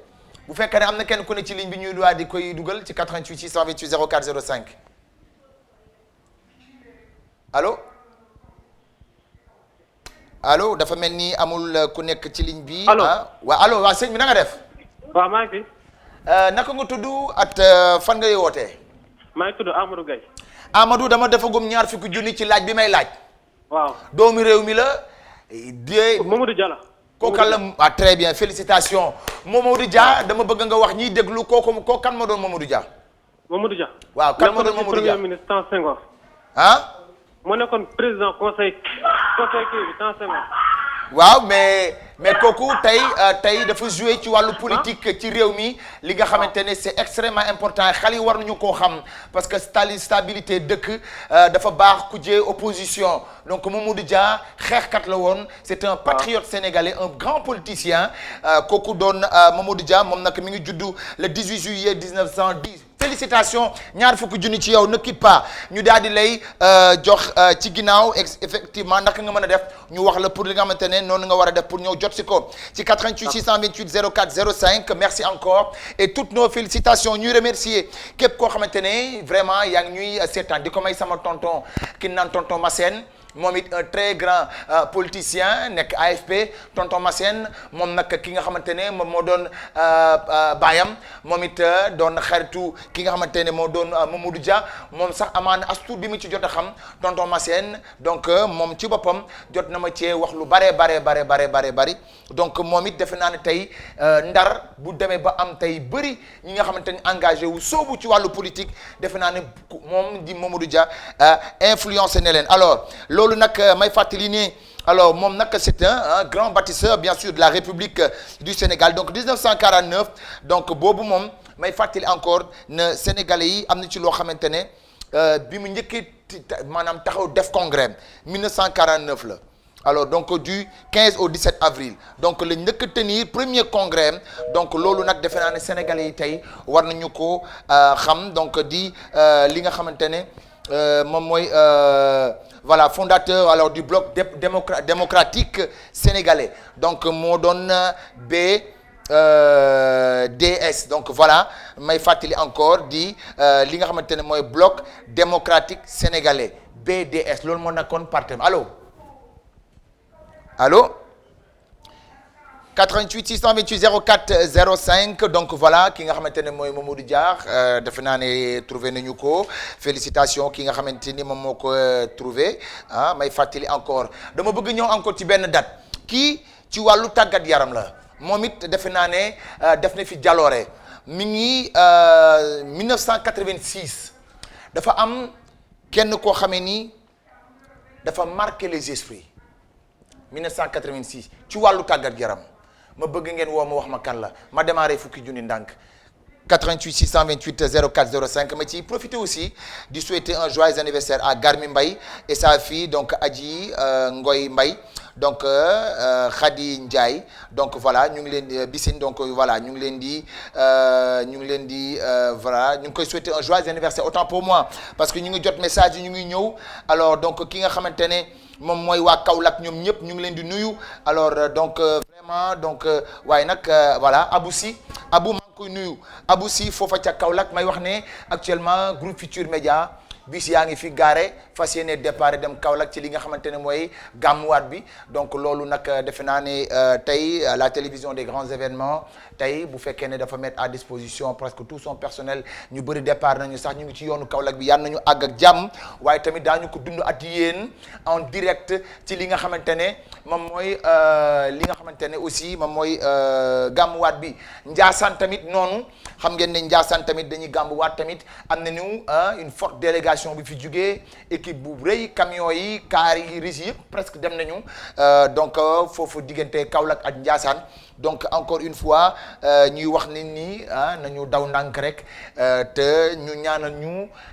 bu fekkee ne am na kenn ku ne ci ligne bi ñuy doon di koy dugal ci 88 628 04 05 allo dafa mel ni amul ku nekk ci ligne bi. allo waa sëñ bi na nga def. waaw maa ngi fi. naka nga tudd at fan ngay wootee. maa ngi tudd Amadou Gaye. Amadou dama defagum ñaar fukki junni ci laaj bi may laaj. waaw doomu réew mi la. Mamadou Dia la. kooku la très bien félicitations Mamadou Dia dama bëgg nga wax ñiy déglu kooku kan ma doon Mamadou Dia. Mamadou Dia. waaw kan ma doon Mamadou Dia premier ministre temps Senghor. mu nekkoon président conseil kii bi temps Senghor. waaw mais kooku tey dafa joué ci wàllu politique ci réew mi li nga xamante ne c'est extrêmement important xale yi war nañu koo xam parce que stabilité dëkk dafa baax ku jee opposition donc Mamadou Dia xeexkat la woon c'est un patriote sénégalais un grand politicien kooku doon Mamadou Dia moom nag mi ngi juddu le 18 juillet 1910 félicitations ñaar fukki junni ci yow ne quitte pas ñu daal di lay jox ci ginnaaw effectivement naka nga mën a def ñu wax la pour li nga xamante ne noonu nga war a def pour ñëw jot si ko ci 88 628 04 05 merci encore et toutes nos félicitations ñuy remercier képp koo xamante ne vraiment yaa ngi ñuy seetaan di ko may sama tonton ki naan tonton Massène moom it un très grand politicien nekk AFP tonton Massène moom nag ki nga xamante ne moom moo doon baayam moom it doon xaritu ki nga xamante ne moo doon Mamadou Dia moom sax amaana astuut bi mu ci jot a xam tonton Massène donc moom ci boppam jot na ma cee wax lu bari donc moom it defe naa ne tey ndar bu demee ba am tey bëri ñi nga xamante ne engagé wu soobu ci wàllu politique defe naa ne moom di Mamadou Dia influencé ne leen alors loolu nag may fàttali ne alors moom nag c'est un grand bâtisseur bien sûr de la République du Sénégal donc 1949 donc boobu moom may fàttali encore ne Sénégalais yi am na ci loo xamante ne bi mu njëkkee maanaam taxaw def congrès 1949 la alors donc du 15 au 17 avril donc la njëkk a tenir premier congrès donc loolu nag defe naa ne Sénégalais yi tey war nañu ko xam donc di li nga xamante ne moom mooy voilà fondateur alors du bloc démocratique sénégalais donc moo doon BDS donc voilà may fàttali encore di li nga xamante ne mooy bloc démocratique sénégalais BDS loolu moo nekkoon partem allo 88 628 04 05 donc voilà ki nga xamante ne mooy Mamadou Dia defe naa ne trouvé nañu ko félicitations ki nga xamante ni moom moo ko trouvé may fàttali encore dama bëgg ñëw encore ci benn date kii ci wàllu tàggat yaram la moom it defe naa ne def na fi jaloore mi ngi 1986 dafa am kenn koo xamee ni dafa marqué les esprits 1986 ci wàllu tàggat yaram ma bëgg ngeen woo ma wax ma kan la ma démarré fukki junni ndànk 88 628 04 05 ma ciy profité aussi di souhaiter un joyeux anniversaire à Garmi Mbaye et sa fille donc Adji Ngoy Mbaye donc Khady Ndiaye donc voilà ñu ngi leen di Bissine donc voilà ñu ngi leen di voilà ñu ngi koy souhaiter un joyeux anniversaire autant pour moi parce que ñu ngi jot message yi ñu ngi ñëw alors donc ki nga xamante ne moom mooy waa Kaolack ñoom ñëpp ñu ngi leen di nuyu alors donc vraiment donc waaye nag voilà Abou maa ngi koy nuyu Abou Sy foofa ca Kaolack may wax ne actuellement groupe Futur Média bis yaa ngi fi gaare fas yéene départ dem Kaolack ci li nga xamante ne mooy gàmmuwaat bi donc loolu nag defe naa ne tey la télévision des grands événements tey bu fekkee ne dafa mettre à disposition presque tout son personnel ñu bëri départ nañu sax ñu ngi ci yoonu Kaolack bi yàlla nañu àgg ak jàmm waaye tamit daañu ko dund at yéen en direct ci li nga xamante ne moom mooy li nga xamante ne aussi moom mooy gàmmuwaat bi Ndiassane tamit noonu xam ngeen ne Ndiassane tamit dañuy gàmmuwaat tamit am nañu une forte délégation bi fi jugee équipe bu rëy camion yi car yi riz yëpp presque dem nañu donc foofu diggante Kaolack ak Ndiassane donc encore une fois ñuy wax nit ñi nañu daw ndànk rek te ñu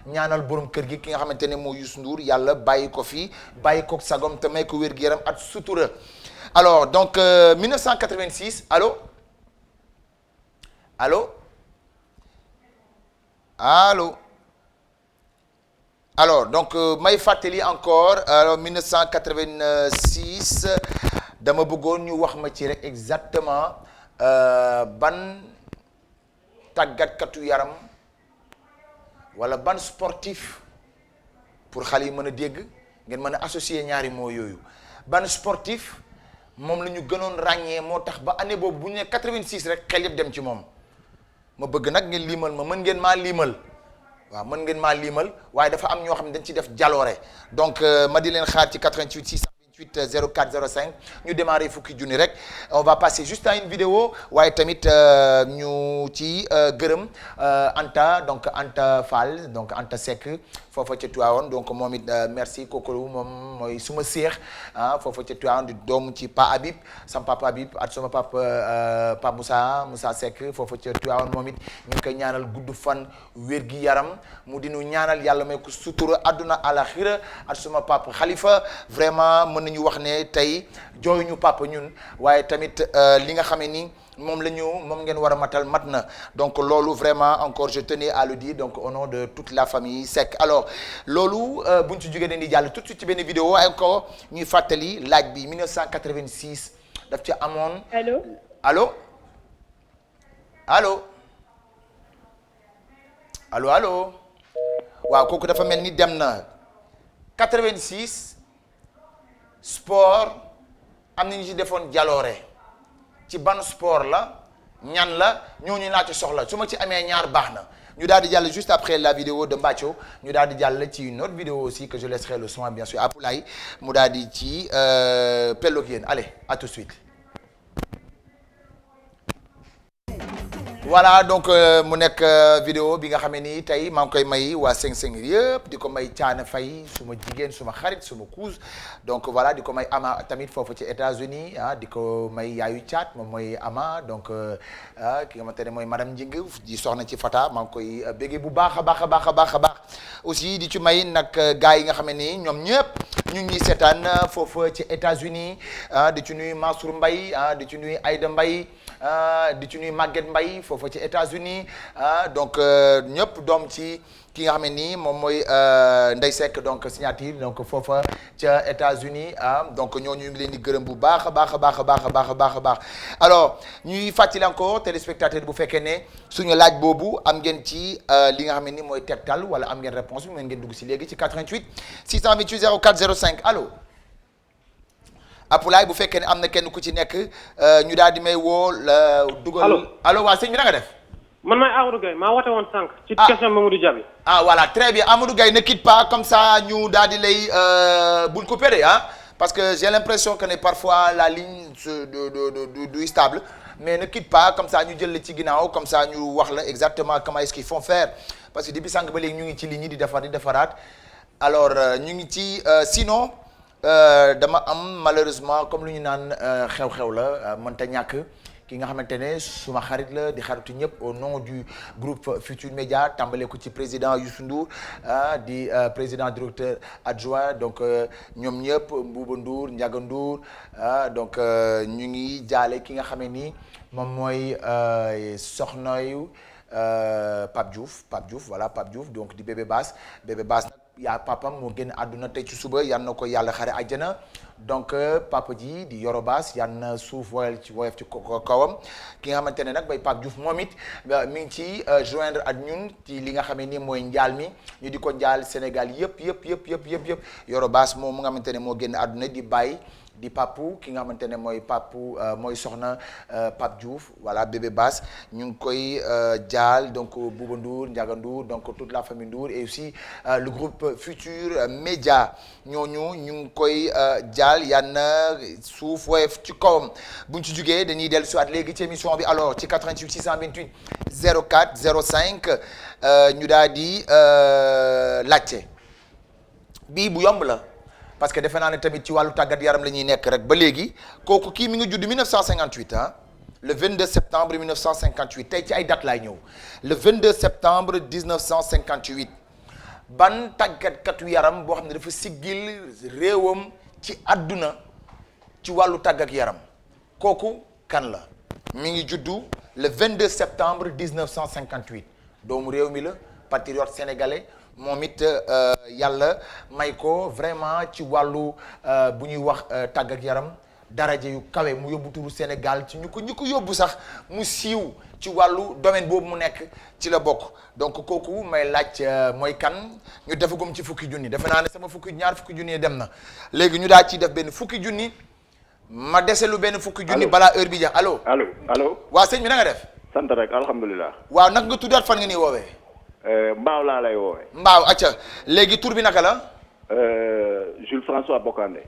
ñaanal borom kër gi ki nga xamante ne moo Youssou Ndour yàlla bàyyi ko fi bàyyi ko sagom te may ko wér-gu-yaram at sutura alors donc 1986 allo alors donc may fàttali encore alors 1986 dama bëggoon ñu wax ma ci rek exactement ban tàggatkatu yaram wala ban sportif pour xale yi mën a dégg ngeen mën a associer ñaari mots yooyu ban sportif moom la ñu gënoon ràññee moo tax ba année boobu bu ñu ne 86 rek xel yëpp dem ci moom ma bëgg nag ngeen liimal ma mën ngeen maa liimal waaw mën ngeen maa liimal waaye dafa am ñoo xam ne dañ ci def jaloore donc ma di leen xaar ci 88 628 04 05 ñu démarrer fukki junni rek on va passer juste à une vidéo waaye tamit ñu ci gërëm Anta donc Anta Fall donc Anta Seck foofa ca Tivaouane donc moom it merci kooku moom mooy suma seex foofa ca Tivaouane di doomu ci Pa Habib sama papa Habib ak sama papa Pa Moussa Seck foofa ca Tivaouane moom it ñu ngi koy ñaanal gudd fan wér gi yaram mu dinu ñaanal yàlla may ko sutura àdduna alaxira ak suma papa Khalifa vraiment mën nañu wax ne tey jooyuñu papa ñun waaye tamit li nga xamee ni moom ngeen war a matal mat na donc loolu vraiment encore je tenais à le dire donc au nom de toute la famille Seck alors loolu buñ ci jógee dañuy jàll tout de suite ci benn vidéo encore ñuy fàttali laaj bi 1986 daf ci amoon. allo waaw kooku dafa mel ni dem na 86 sport am na ñu ci defoon jaloore ci ban sport la ñan la ñooñu laa ci soxla su ma ci amee ñaar baax na ñu daal di jàll juste après la vidéo de Mbathio ñu daal di jàll ci une autre vidéo aussi que je laisserai le soin bien sûr à Poulaye mu daal di ci pelloog yéen allez à tout de suite. Voilà donc mu nekk vidéo bi nga xam ne nii tey maa ngi koy may waa 5-5 yëpp di ko may Thiana Faye suma jigéen suma xarit suma cousin donc voilà di ko may Ama tamit foofu ci États-Unis di ko may yaayu Thiat moom mooy Ama donc ki nga xamante ne mooy madame Njing di soxna ci Fata maa ngi koy béggee bu baax a baax a baax a baax a baax aussi di ci may nag gars yi nga xam ne nii ñoom ñëpp ñu ngi seetaan foofu ci États-Unis di ci nuyu Mansour Mbaye di ci nuyu Aïda Mbaye di ci nuyu Maguette Mbaye foofu ci États-Unis donc ñëpp doom ci ki nga xam ne nii moom mooy Ndeye Seck donc signature donc foofa ca États-Unis donc ñooñu ñu ngi leen di gërëm bu baax a baax a baax a baax a baax a baax a baax alors ñuy fàttali encore téléspectateur bu fekkee ne suñu laaj boobu am ngeen ci li nga xam ne ni mooy tegtal wala am ngeen réponse bi mën ngeen dugg si léegi ci 88 628 04 05 allo Apulaay bu fekkee ne am na kenn ku ci nekk ñu daal di may woo la dugal allo waa sëñ bi na nga def man maay Amadou Gueye maa woote woon sànq. ci question Mamadou Dia bi. Voilà très bien Amadou Gueye ne quitte pas comme ça ñu daal di lay bul ko pédé parce que j'ai l'impression que ne parfois la ligne du stable mais ne quitte pas comme ça ñu jël la ci ginnaaw comme ça ñu wax la exactement comment est-ce qu'ils font faire parce que depuis sànq ba léegi ñu ngi ci ligne yi di defaraat alors ñu ngi ci sinon dama am malheureusement comme lu ñu naan xew-xew la mënta ñàkk. ki nga xamante ne suma xarit la di xaritu ñëpp au nom du groupe Futur Média tàmbale ko ci président Youssou Ndour di président directeur adjoint donc ñoom ñëpp Mbouba Ndour Ndiaga Ndour donc ñu ngi jaale ki nga xam ne ni moom mooy soxnayu Pape Diouf voilà Pape Diouf donc di bébé Bass nag yaa papam moo génn àdduna tey ci suba yal na ko yàlla xare àjjana donc papa ji di Yoro Bass yal na suuf woyof ci kawam ki nga xamante ne nag bay Pape Diouf moom it mi ngi ci joindre ak ñun ci li nga xam ne ni mooy njaal mi ñu di ko njaal Sénégal yëpp Yoro Bass moom mu nga xamante ne moo génn àdduna di bàyyi di papu ki nga xamante ne mooy papu mooy soxna Pape Diouf voilà bébé Bass ñu ngi koy jaal donc Bouba Ndour Ndiaga Ndour donc toute la famille Ndour et aussi le groupe Futur Média ñooñu ñu ngi koy jaal yan na suuf woyof ci kawam buñ ci jugee dañuy dellu siwaat léegi ci émission bi alors ci 88 628 04 05 ñu daal di laajte bii bu yomb la parce que defe naa ne tamit ci wàllu tàggat yaram la ñuy nekk rek ba léegi kooku kii mi ngi judd 1958 le 22 septembre 1958 tey ci ay date laay ñëw le 22 septembre 1958 ban tàggatkatu yaram boo xam ne dafa siggil réewam ci àdduna ci wàllu tàggat yaram kooku kan la mi ngi juddu le 22 septembre 1958 doomu réew mi la patriote sénégalais moom it yàlla may ko vraiment ci wàllu bu ñuy wax tàggat yaram daraja yu kawe mu yóbbu turu Sénégal ci ñu ko yóbbu sax mu siiw ci wàllu domaine boobu mu nekk ci la bokk donc kooku may laaj mooy kan ñu defagum ci fukki junni defe naa ne sama ñaar fukki junni dem na léegi ñu daal ciy def benn fukki junni ma dese lu benn fukki junni balaa heure bi jeex allo. waa sëñ bi na nga def. sant rek alhamdulilah. waaw nag nga tuddaat fan nga nii woowee. Mbaaw laa lay woowee. Mbaaw acca léegi tur bi naka la. Jules François Bocandé.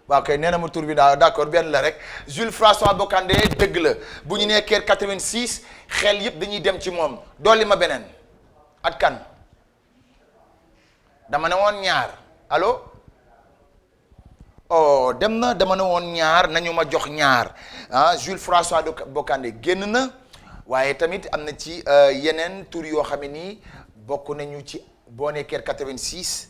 waaw kay nee na ma tur bi d'accord benn la rek Jules François Bocandé dëgg la bu ñu nee Caire 86 xel yëpp dañuy dem ci moom dolli ma beneen at kan dama ne woon ñaar allo oh dem na dama ne woon ñaar nañu ma jox ñaar Jules François Bocandé génn na waaye tamit am na ci yeneen tur yoo xam ne nii bokk nañu ci boo nee Caire 86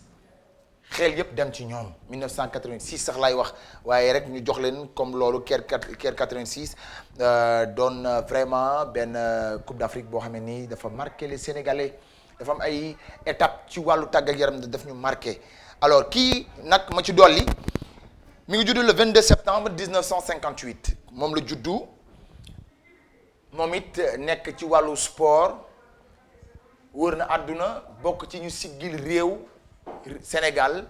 xel yëpp dem ci ñoom 1986 sax laay wax waaye rek ñu jox leen comme loolu Caire 86 doon vraiment benn Coupe d'Afrique boo xam ne nii dafa marqué les Sénégalais dafa am ay étape ci wàllu tàggat yaram daf ñu marqué alors kii nag ma ci dolli mi ngi juddu le 22 septembre 1958 moom la juddu moom it nekk ci wàllu sport wër na àdduna bokk ci ñu siggil réew Sénégal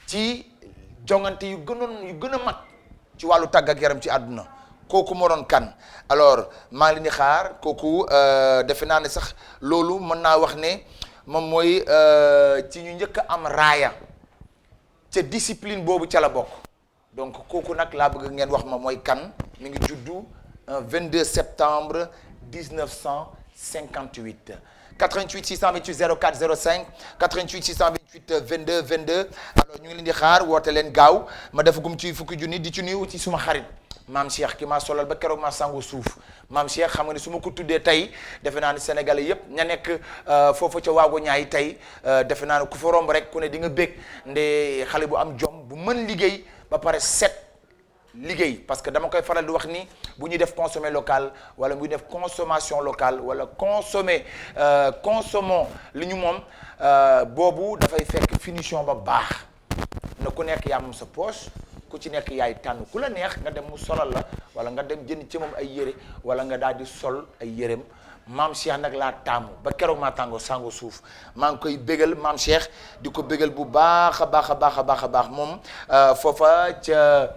ci jongante yu gën a mag ci wàllu tàggat yaram ci àdduna kooku moo doon kan alors maa ngi leen di xaar kooku defe naa ne sax loolu mën naa wax ne moom mooy ci ñu njëkk a am raaya ca discipline boobu ca la bokk donc kooku nag laa bëgg ngeen wax ma mooy kan mi ngi juddu 22 septembre 1958 88 628 04 05 88 628 22 22 alors ñu ngi leen di xaar woote leen gaaw ma defagum ci fukki junni di ci nuyu ci suma xarit maam Cheikh ki maa solal ba keroog maa sangu suuf maam Cheikh xam nga ne su ma ko tuddee tey defe naa ne sénégalais yépp ña nekk foofu ca waago ñaay tey defe naa ne ku fa romb rek ku ne di nga bég nde xale bu am jom bu mën liggéey ba pare set liggéey parce que dama koy faral di wax ni bu ñuy def consommer local wala bu ñuy def consommation locale wala consommons li ñu moom boobu dafay fekk finition ba baax na ku nekk yaa moom sa poche ku ci nekk yaay tànn ku la neex nga dem mu solal la wala nga dem jënd ci moom ay yére wala nga daal di sol ay yéreem maam Cheikh nag laa taamu ba keroog maa tàngoo sango suuf maa ngi koy bégal maam Cheikh di ko bégal bu baax a baax a baax a baax a baax moom foofa ca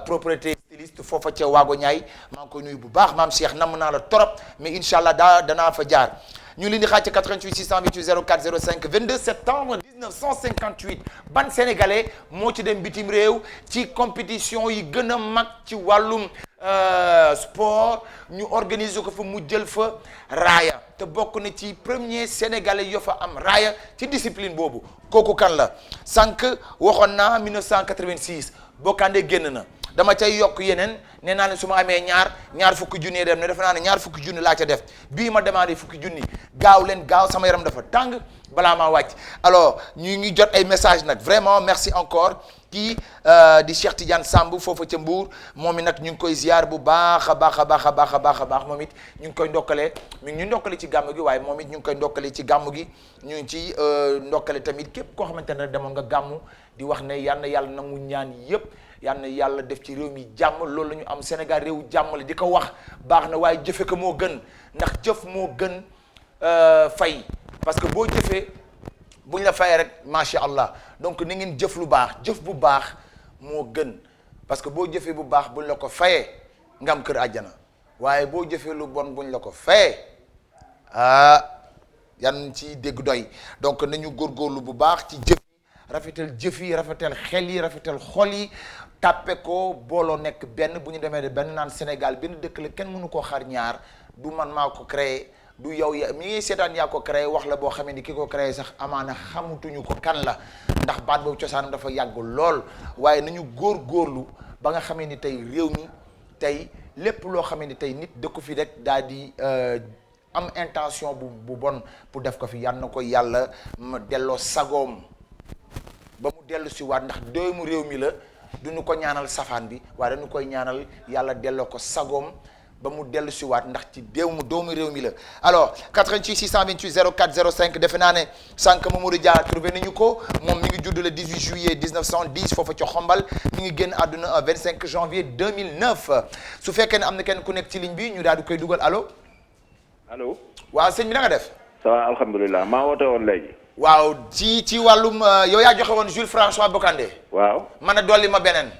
propriété styliste foofa ca waago ñaay maa ngi koy nuyu bu baax maam Cheikh namm naa la torop mais incha allah danaa fa jaar ñu leen di xaar ci 88 628 04 05 22 septembre 1958 ban sénégalais moo ci dem bitim réew ci compétition yi gën a mag ci wàllum sport ñu organiser ko fa mu jël fa raaya te bokk na ci premier sénégalais yoo fa am raaya ci discipline boobu kooku kan la sànq waxoon naa 1986 Bokandé génn na dama cay yokk yeneen nee naa ne su ma amee ñaar fukki junni dem ne defe naa ne ñaar fukki junni laa ca def bii ma demandé fukki junni gaaw leen gaaw sama yaram dafa tàng balaa maa wàcc alors ñu ngi jot ay message nag vraiment merci encore kii di Cheikh Tidiane Samb foofu ca Mbour moom it nag ñu ngi koy ziar bu baax a baax a baax a baax a baax a baax moom it ñu ngi koy ndokkale mi ngi ñu ndokkale ci gàmm gi waaye moom it ñu ngi koy ndokkale ci gàmm gi ñu ngi ci ndokkale tamit képp koo xamante ne demoon nga gàmmu di wax ne yal na yàlla nangu ñaan yépp yal na yàlla def ci réew mi jàmm loolu la ñu am Sénégal réewu jàmm la di ko wax baax na waaye jëfe ko moo gën ndax jëf moo gën fay parce que boo jëfee buñ la fayee rek macha allah donc ni ngeen jëf lu baax jëf bu baax moo gën parce que boo jëfee bu baax buñ la ko fayee nga am kër àjjana waaye boo jëfee lu bon buñ la ko fayee yan ci dégg doy donc nañu góorgóorlu bu baax ci jëf yi rafetal jëf yi rafetal xel yi rafetal xol yi tàppe ko booloo nekk benn bu ñu demee de benn naan Sénégal benn dëkk la kenn mënu koo xar ñaar du man maa ko créé du yow ya mi ngi seetaan yaa ko créé wax la boo xamee ni ki ko créé sax amaana xamutuñu ko kan la ndax baat boobu cosaanam dafa yàgg lool waaye nañu góorgóorlu ba nga xamee ni tey réew mi tey lépp loo xamee ni tey nit dëkku fi rek daal di am intention bu bon pour def ko fi yal na ko yàlla ma delloo sagoom ba mu dellu si waat ndax doomu réew mi la duñu ko ñaanal safaan bi waaye dañu koy ñaanal yàlla delloo ko sagoom ba mu dellu si waat ndax ci doomu réew mi la alors 88 628 04 05 defe naa ne sànq Mamadou Dia trouvé nañu ko moom mi ngi judd le 18 juillet 1910 foofa ca Xombal mi ngi génn àdduna 25 janvier 2009 su fekkee ne am na kenn ku nekk ci ligne bi ñu daal di koy dugal allo. allo. waaw sëñ bi na nga def. ça va alhamdulilah maa woote woon léegi. waaw ci wàllum yow yaa joxe woon Jules François Bocandé. waaw. man a dolli ma beneen.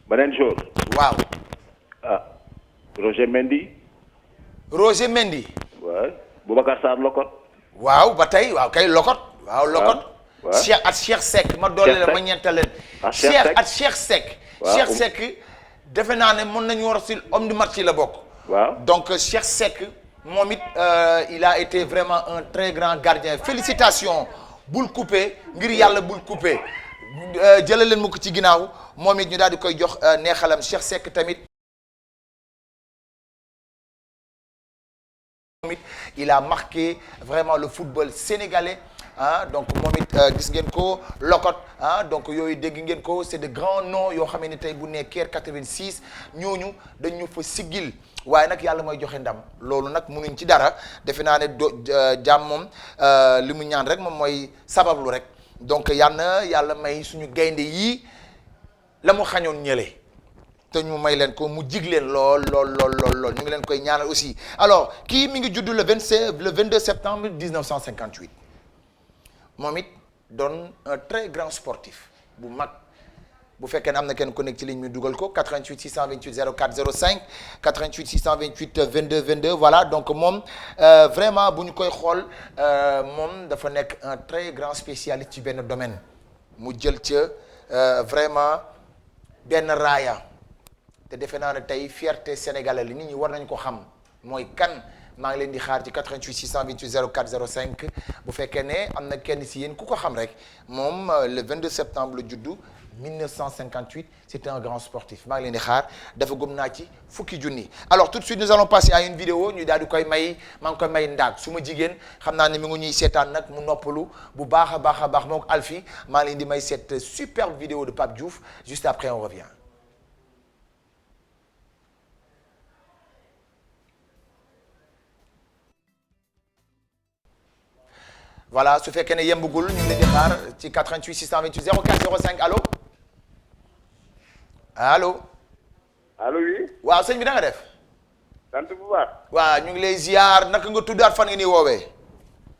beneen chose. waaw. ah. Roger Mendy. Roger Mendy. waaw. Boubacar Sarr Lokot. waaw ba tey waaw kay Lokot. waaw Lokot. waaw Cheikh at Cheikh Seck ma dolli la ma ñeenta leen. Cheikh at Cheikh Seck. waaw Cheikh Seck defe naa ne mën nañu war a si homme du match la bokk. waaw donc Cheikh Seck moom it il a été vraiment un très grand gardien félicitations bul coupé ngir yàlla bul coupé jëlal leen mu ko ci ginnaaw moom it ñu daal di koy jox neexalam Cheikh Seck tamit. Il a marqué vraiment le football sénégalais donc moom it gis ngeen ko Lokot donc yooyu dégg ngeen ko c'est de grands noms yoo xam ne tey bu nee Caire 86 ñooñu dañu fa siggil waaye nag yàlla mooy joxe ndam loolu nag munuñ ci dara defe naa ne jàmm moom li mu ñaan rek moom mooy sabablu rek donc yàlla may suñu gaynde yii la mu xañoon ñële. te ñu may leen ko mu jig leen lool ñu ngi leen koy ñaanal aussi alors kii mi ngi judd le 22 septembre 1958 moom it doon un très grand sportif bu mag bu fekkee ne am na kenn ku nekk ci ligne mi dugal ko 88 628 04 05 88 628 22 22 voilà donc moom vraiment bu ñu koy xool moom dafa nekk un très grand spécialiste ci benn domaine mu jël ca vraiment benn raaya te defe naa ne tey fierté sénégalais li nit ñi war nañ ko xam mooy kan maa ngi leen di xaar ci 88 628 04 05 bu fekkee ne am na kenn si yéen ku ko xam rek moom le 22 septembre la juddu 1958 c'était un grand sportif maa ngi leen di xaar dafa gëm naa ci fukki junni alors tout de suite nous allons passer à une vidéo ñu daal di koy may maa ngi koy may ndaag su ma jigéen xam naa ne mi ngi ñuy seetaan nag mu noppalu bu baax a baax a baax moom Alfie maa ngi leen di may cette superbe vidéo de Pape Diouf juste après on revient. voilà su fekkee ne yembugul ñu ngi leen di xaar ci 88 628 04 05 allo allo. allo oui. waaw sëñ bi da nga def. sant bu baax. waaw ñu ngi lay ziar naka nga tuddaat fan nga ni woowee.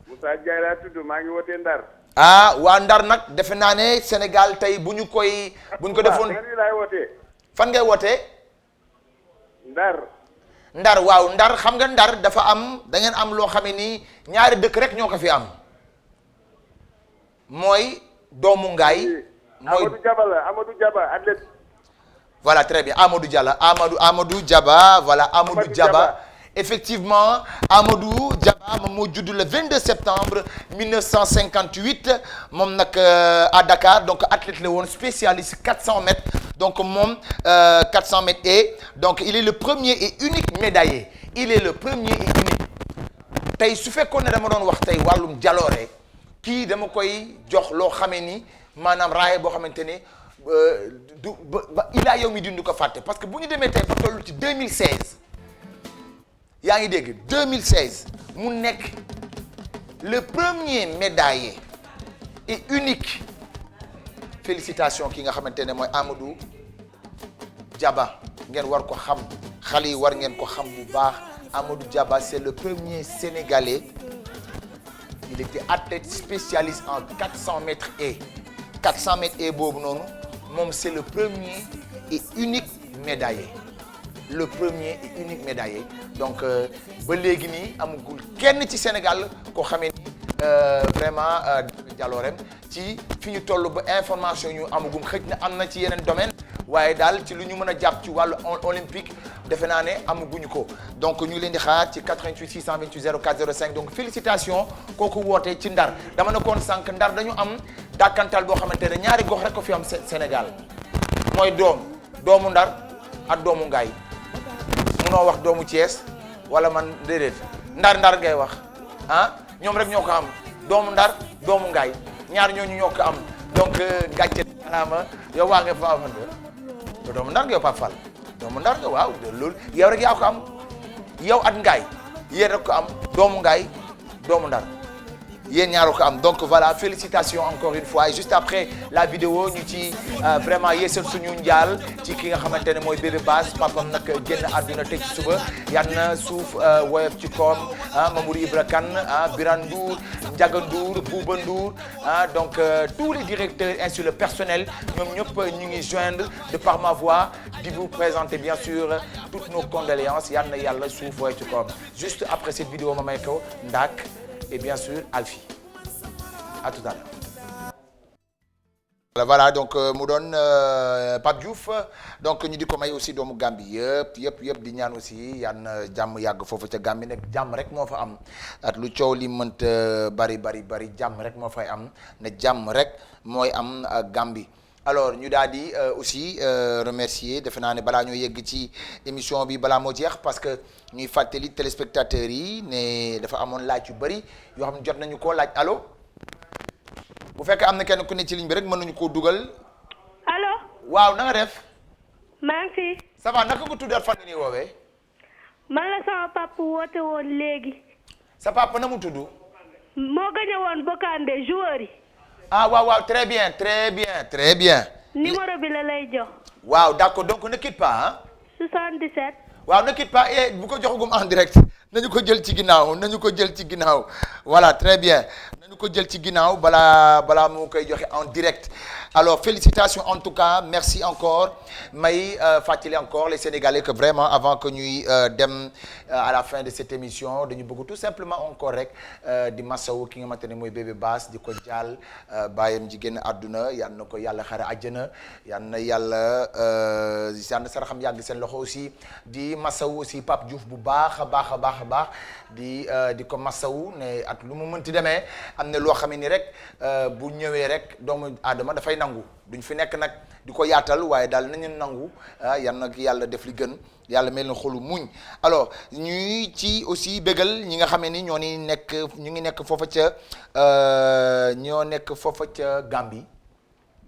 Moussa Diaye laa tudd maa ngi wootee Ndar. ah waa Ndar nag defe naa ne Sénégal tey bu ñu ko defoon laay wootee. fan ngay wootee. Ndar. Ndar waaw Ndar xam nga Ndar dafa am da ngeen am loo xam ne nii ñaari dëkk rek ñoo ko fi am. mooy doomu ngaay mooy Amadou Diaba la Amadou Diaba athlète. voilà très bien Amadou Diallo Amadou Diaba voilà Amadou Diaba effectivement Amadou Diaba moom moo judd le 22 septembre 1958 moom nag à Dakar donc athlète la woon spécialiste 400 mètres donc moom 400 mètres et donc il est le premier et unique médaillé il est le premier et unique tey su fekkoon ne dama doon wax tey wàllum jaloore kii dama koy jox loo xamee ni maanaam raaye boo xamante ne du ba ilaa yow mi dund ko fàtte parce que bu ñu demee tey ba toll ci 2016 yaa ngi dégg 2016 mu nekk le premier médaillé et unique félicitations ki nga xamante ne mooy Amadou Diaba ngeen war ko xam xale yi war ngeen ko xam bu baax Amadou Diaba c'est le premier Sénégalais. Il était athlète spécialiste en 400 mètres et 400 mètres et boobu noonu moom c'est le premier et unique médaillé le premier et unique médaillé donc ba léegi nii amagul kenn ci Sénégal koo xamee ni vraiment jaloorem ci fi ñu toll ba information ñu amagum xëj na am na ci yeneen domaine waaye daal ci lu ñu mën a jàpp ci wàllu olympique defe naa ne amaguñu ko donc ñu ngi leen di xaar ci 88 628 04 05 donc félicitations kooku wootee ci Ndar dama ne koon sànq Ndar dañu am dàkkantal boo xamante ne ñaari gox rek ko fi am Sénégal mooy doomu Ndar ak doomu Ngaay munoo wax doomu Thiès wala man déedéet Ndar ngay wax ah ñoom rek ñoo ko am doomu Ndar doomu Ngaay ñaar ñooñu ñoo ko am donc gàcce alaama yow waa nga fa doomu Ndar nga yow Pape Fall doomu Ndar nga waaw loolu yow rek yaa ko am yow at Ngaay yéen rek ko am doomu Ngaay doomu Ndar yéen ñaar ko am donc voilà félicitations encore une fois et juste après la vidéo ñu ci vraiment yeesal suñu njaal ci ki nga xamante ne mooy bébé Bass papam nag génn àdduna teg ci suba yal na suuf woyof ci koom Mamour Ibra Kane Birane Ndour Ndiaga Ndour Bouba Ndour donc tous les directeurs ainsi le personnel ñoom ñëpp ñu ngi joindre de par ma voix di vous présenter bien sûr toutes nos condoléances yal na yàlla suuf woyof ci koom juste après cette vidéo ma may ko Ndak et bien sûr Alfie à tout à l'heure. Voilà donc mu doon Pape Diouf donc ñu di ko may aussi doomu Gambie yëpp di ñaan aussi yal na jàmm yàgg foofu ca Gambie nag jàmm rek moo fa am at lu coow li mënta bari jàmm rek moo fay am ne jàmm rek mooy am Gambie. alors ñu daal di aussi remercier defe naa ne balaa ñoo yegg ci émission bi balaa moo jeex parce que ñuy fàttali téléspectateurs yi ne dafa amoon laaj yu bëri yoo xam ne jot nañu koo laaj allo bu fekkee am na kenn ku ne ci ligne bi rek mën nañu koo dugal. allo. waaw na nga def. maa ngi fi. ça va naka nga tuddaat fan nga nii woowee. man la sama papa woote woon léegi. sa papa na mu tudd. moo gañe woon Bokande joueur yi. ah waaw très bien. numéro bi la lay jox. waaw d'accord donc ne quitte pas ah. 77. waaw ne quitte pas bu ko joxagum en direct nañu ko jël ci ginnaaw voilà très bien nañu ñu ko jël ci ginnaaw balaa mu koy joxe en direct. Alors félicitations en tout cas, merci encore. may fàttali encore les Sénégalais que vraiment avant que ñuy dem à la fin de cette émission dañu bëgg tout simplement encore rek di masawu ki nga xamante ne mooy bébé Bass di ko jaal bàyyam ji génn àdduna yal na ko yàlla xare àjjana yal na yàlla saraxam yàgg seen loxo aussi di masawu aussi Pape Diouf bu baax a baax a baax a baax di ko masawu ne at lu mu mënti demee am na loo xam ni rek bu ñëwee rek doomu aadama dafay nangu duñ fi nekk nag di ko yaatal waaye daal nañu nangu yan nag yàlla def li gën yàlla mel na xolu muñ. alors ñuy ci aussi bégal ñi nga xam ni ñu ngi nekk foofa ca Gambie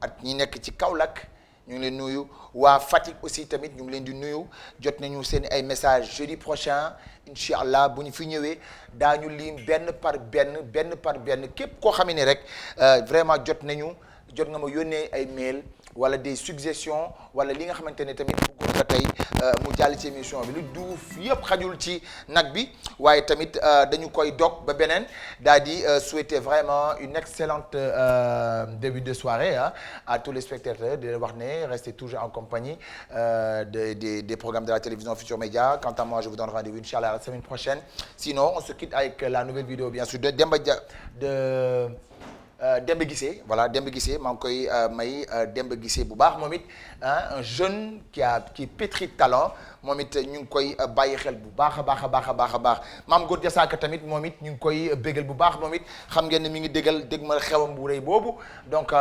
ak ñi nekk ci Kaolack ñu ngi leen nuyu waa Fatick aussi tamit ñu ngi leen di nuyu jot nañu seen ay message jeudi prochain incha allah bu ñu fi ñëwee daañu lim benn par benn képp koo xam ne rek vraiment jot nga ma yónnee ay mail wala des suggestions wala li nga xamante ne tamit bëggoon nga tey mu jàll ci émission bi lu duuf yëpp xajul ci nag bi waaye tamit dañu koy dog ba beneen daal di souhaiter vraiment une excellente début de soirée à tous les spectateurs di wax ne restez toujours en compagnie des programmes de la télévision Futurs Médias. Quant à moi, je vous donne rendez-vous inchallah la semaine prochaine. Sinon on se quitte avec la nouvelle vidéo bien sûr de Demba Guissé, voilà Demba Guissé maa ngi koy may Demba Guissé bu baax moom it un jeune qui pétrit de talent moom it ñu ngi koy bàyyi xel bu baax a baax Maam Góor Jasaaka tamit moom it ñu ngi koy bégal bu baax moom it xam ngeen ne mi ngi dégg ma xewam bu rëy boobu donc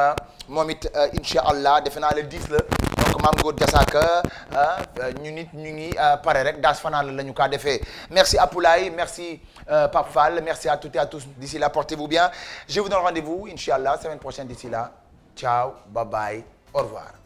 moom it incha allah defe naa le 10 la donc Maam Góor Jasaaka ñu ngi pare rek daas fanaan la ñu kaa defee. Merci Apoulaye, merci Pape Fall, merci à toutes et à tous. D'ici là, portez-vous bien. Je vous donne rendez-vous, Inch'Allah, semaine prochaine. D'ici là, ciao, bye bye, au revoir.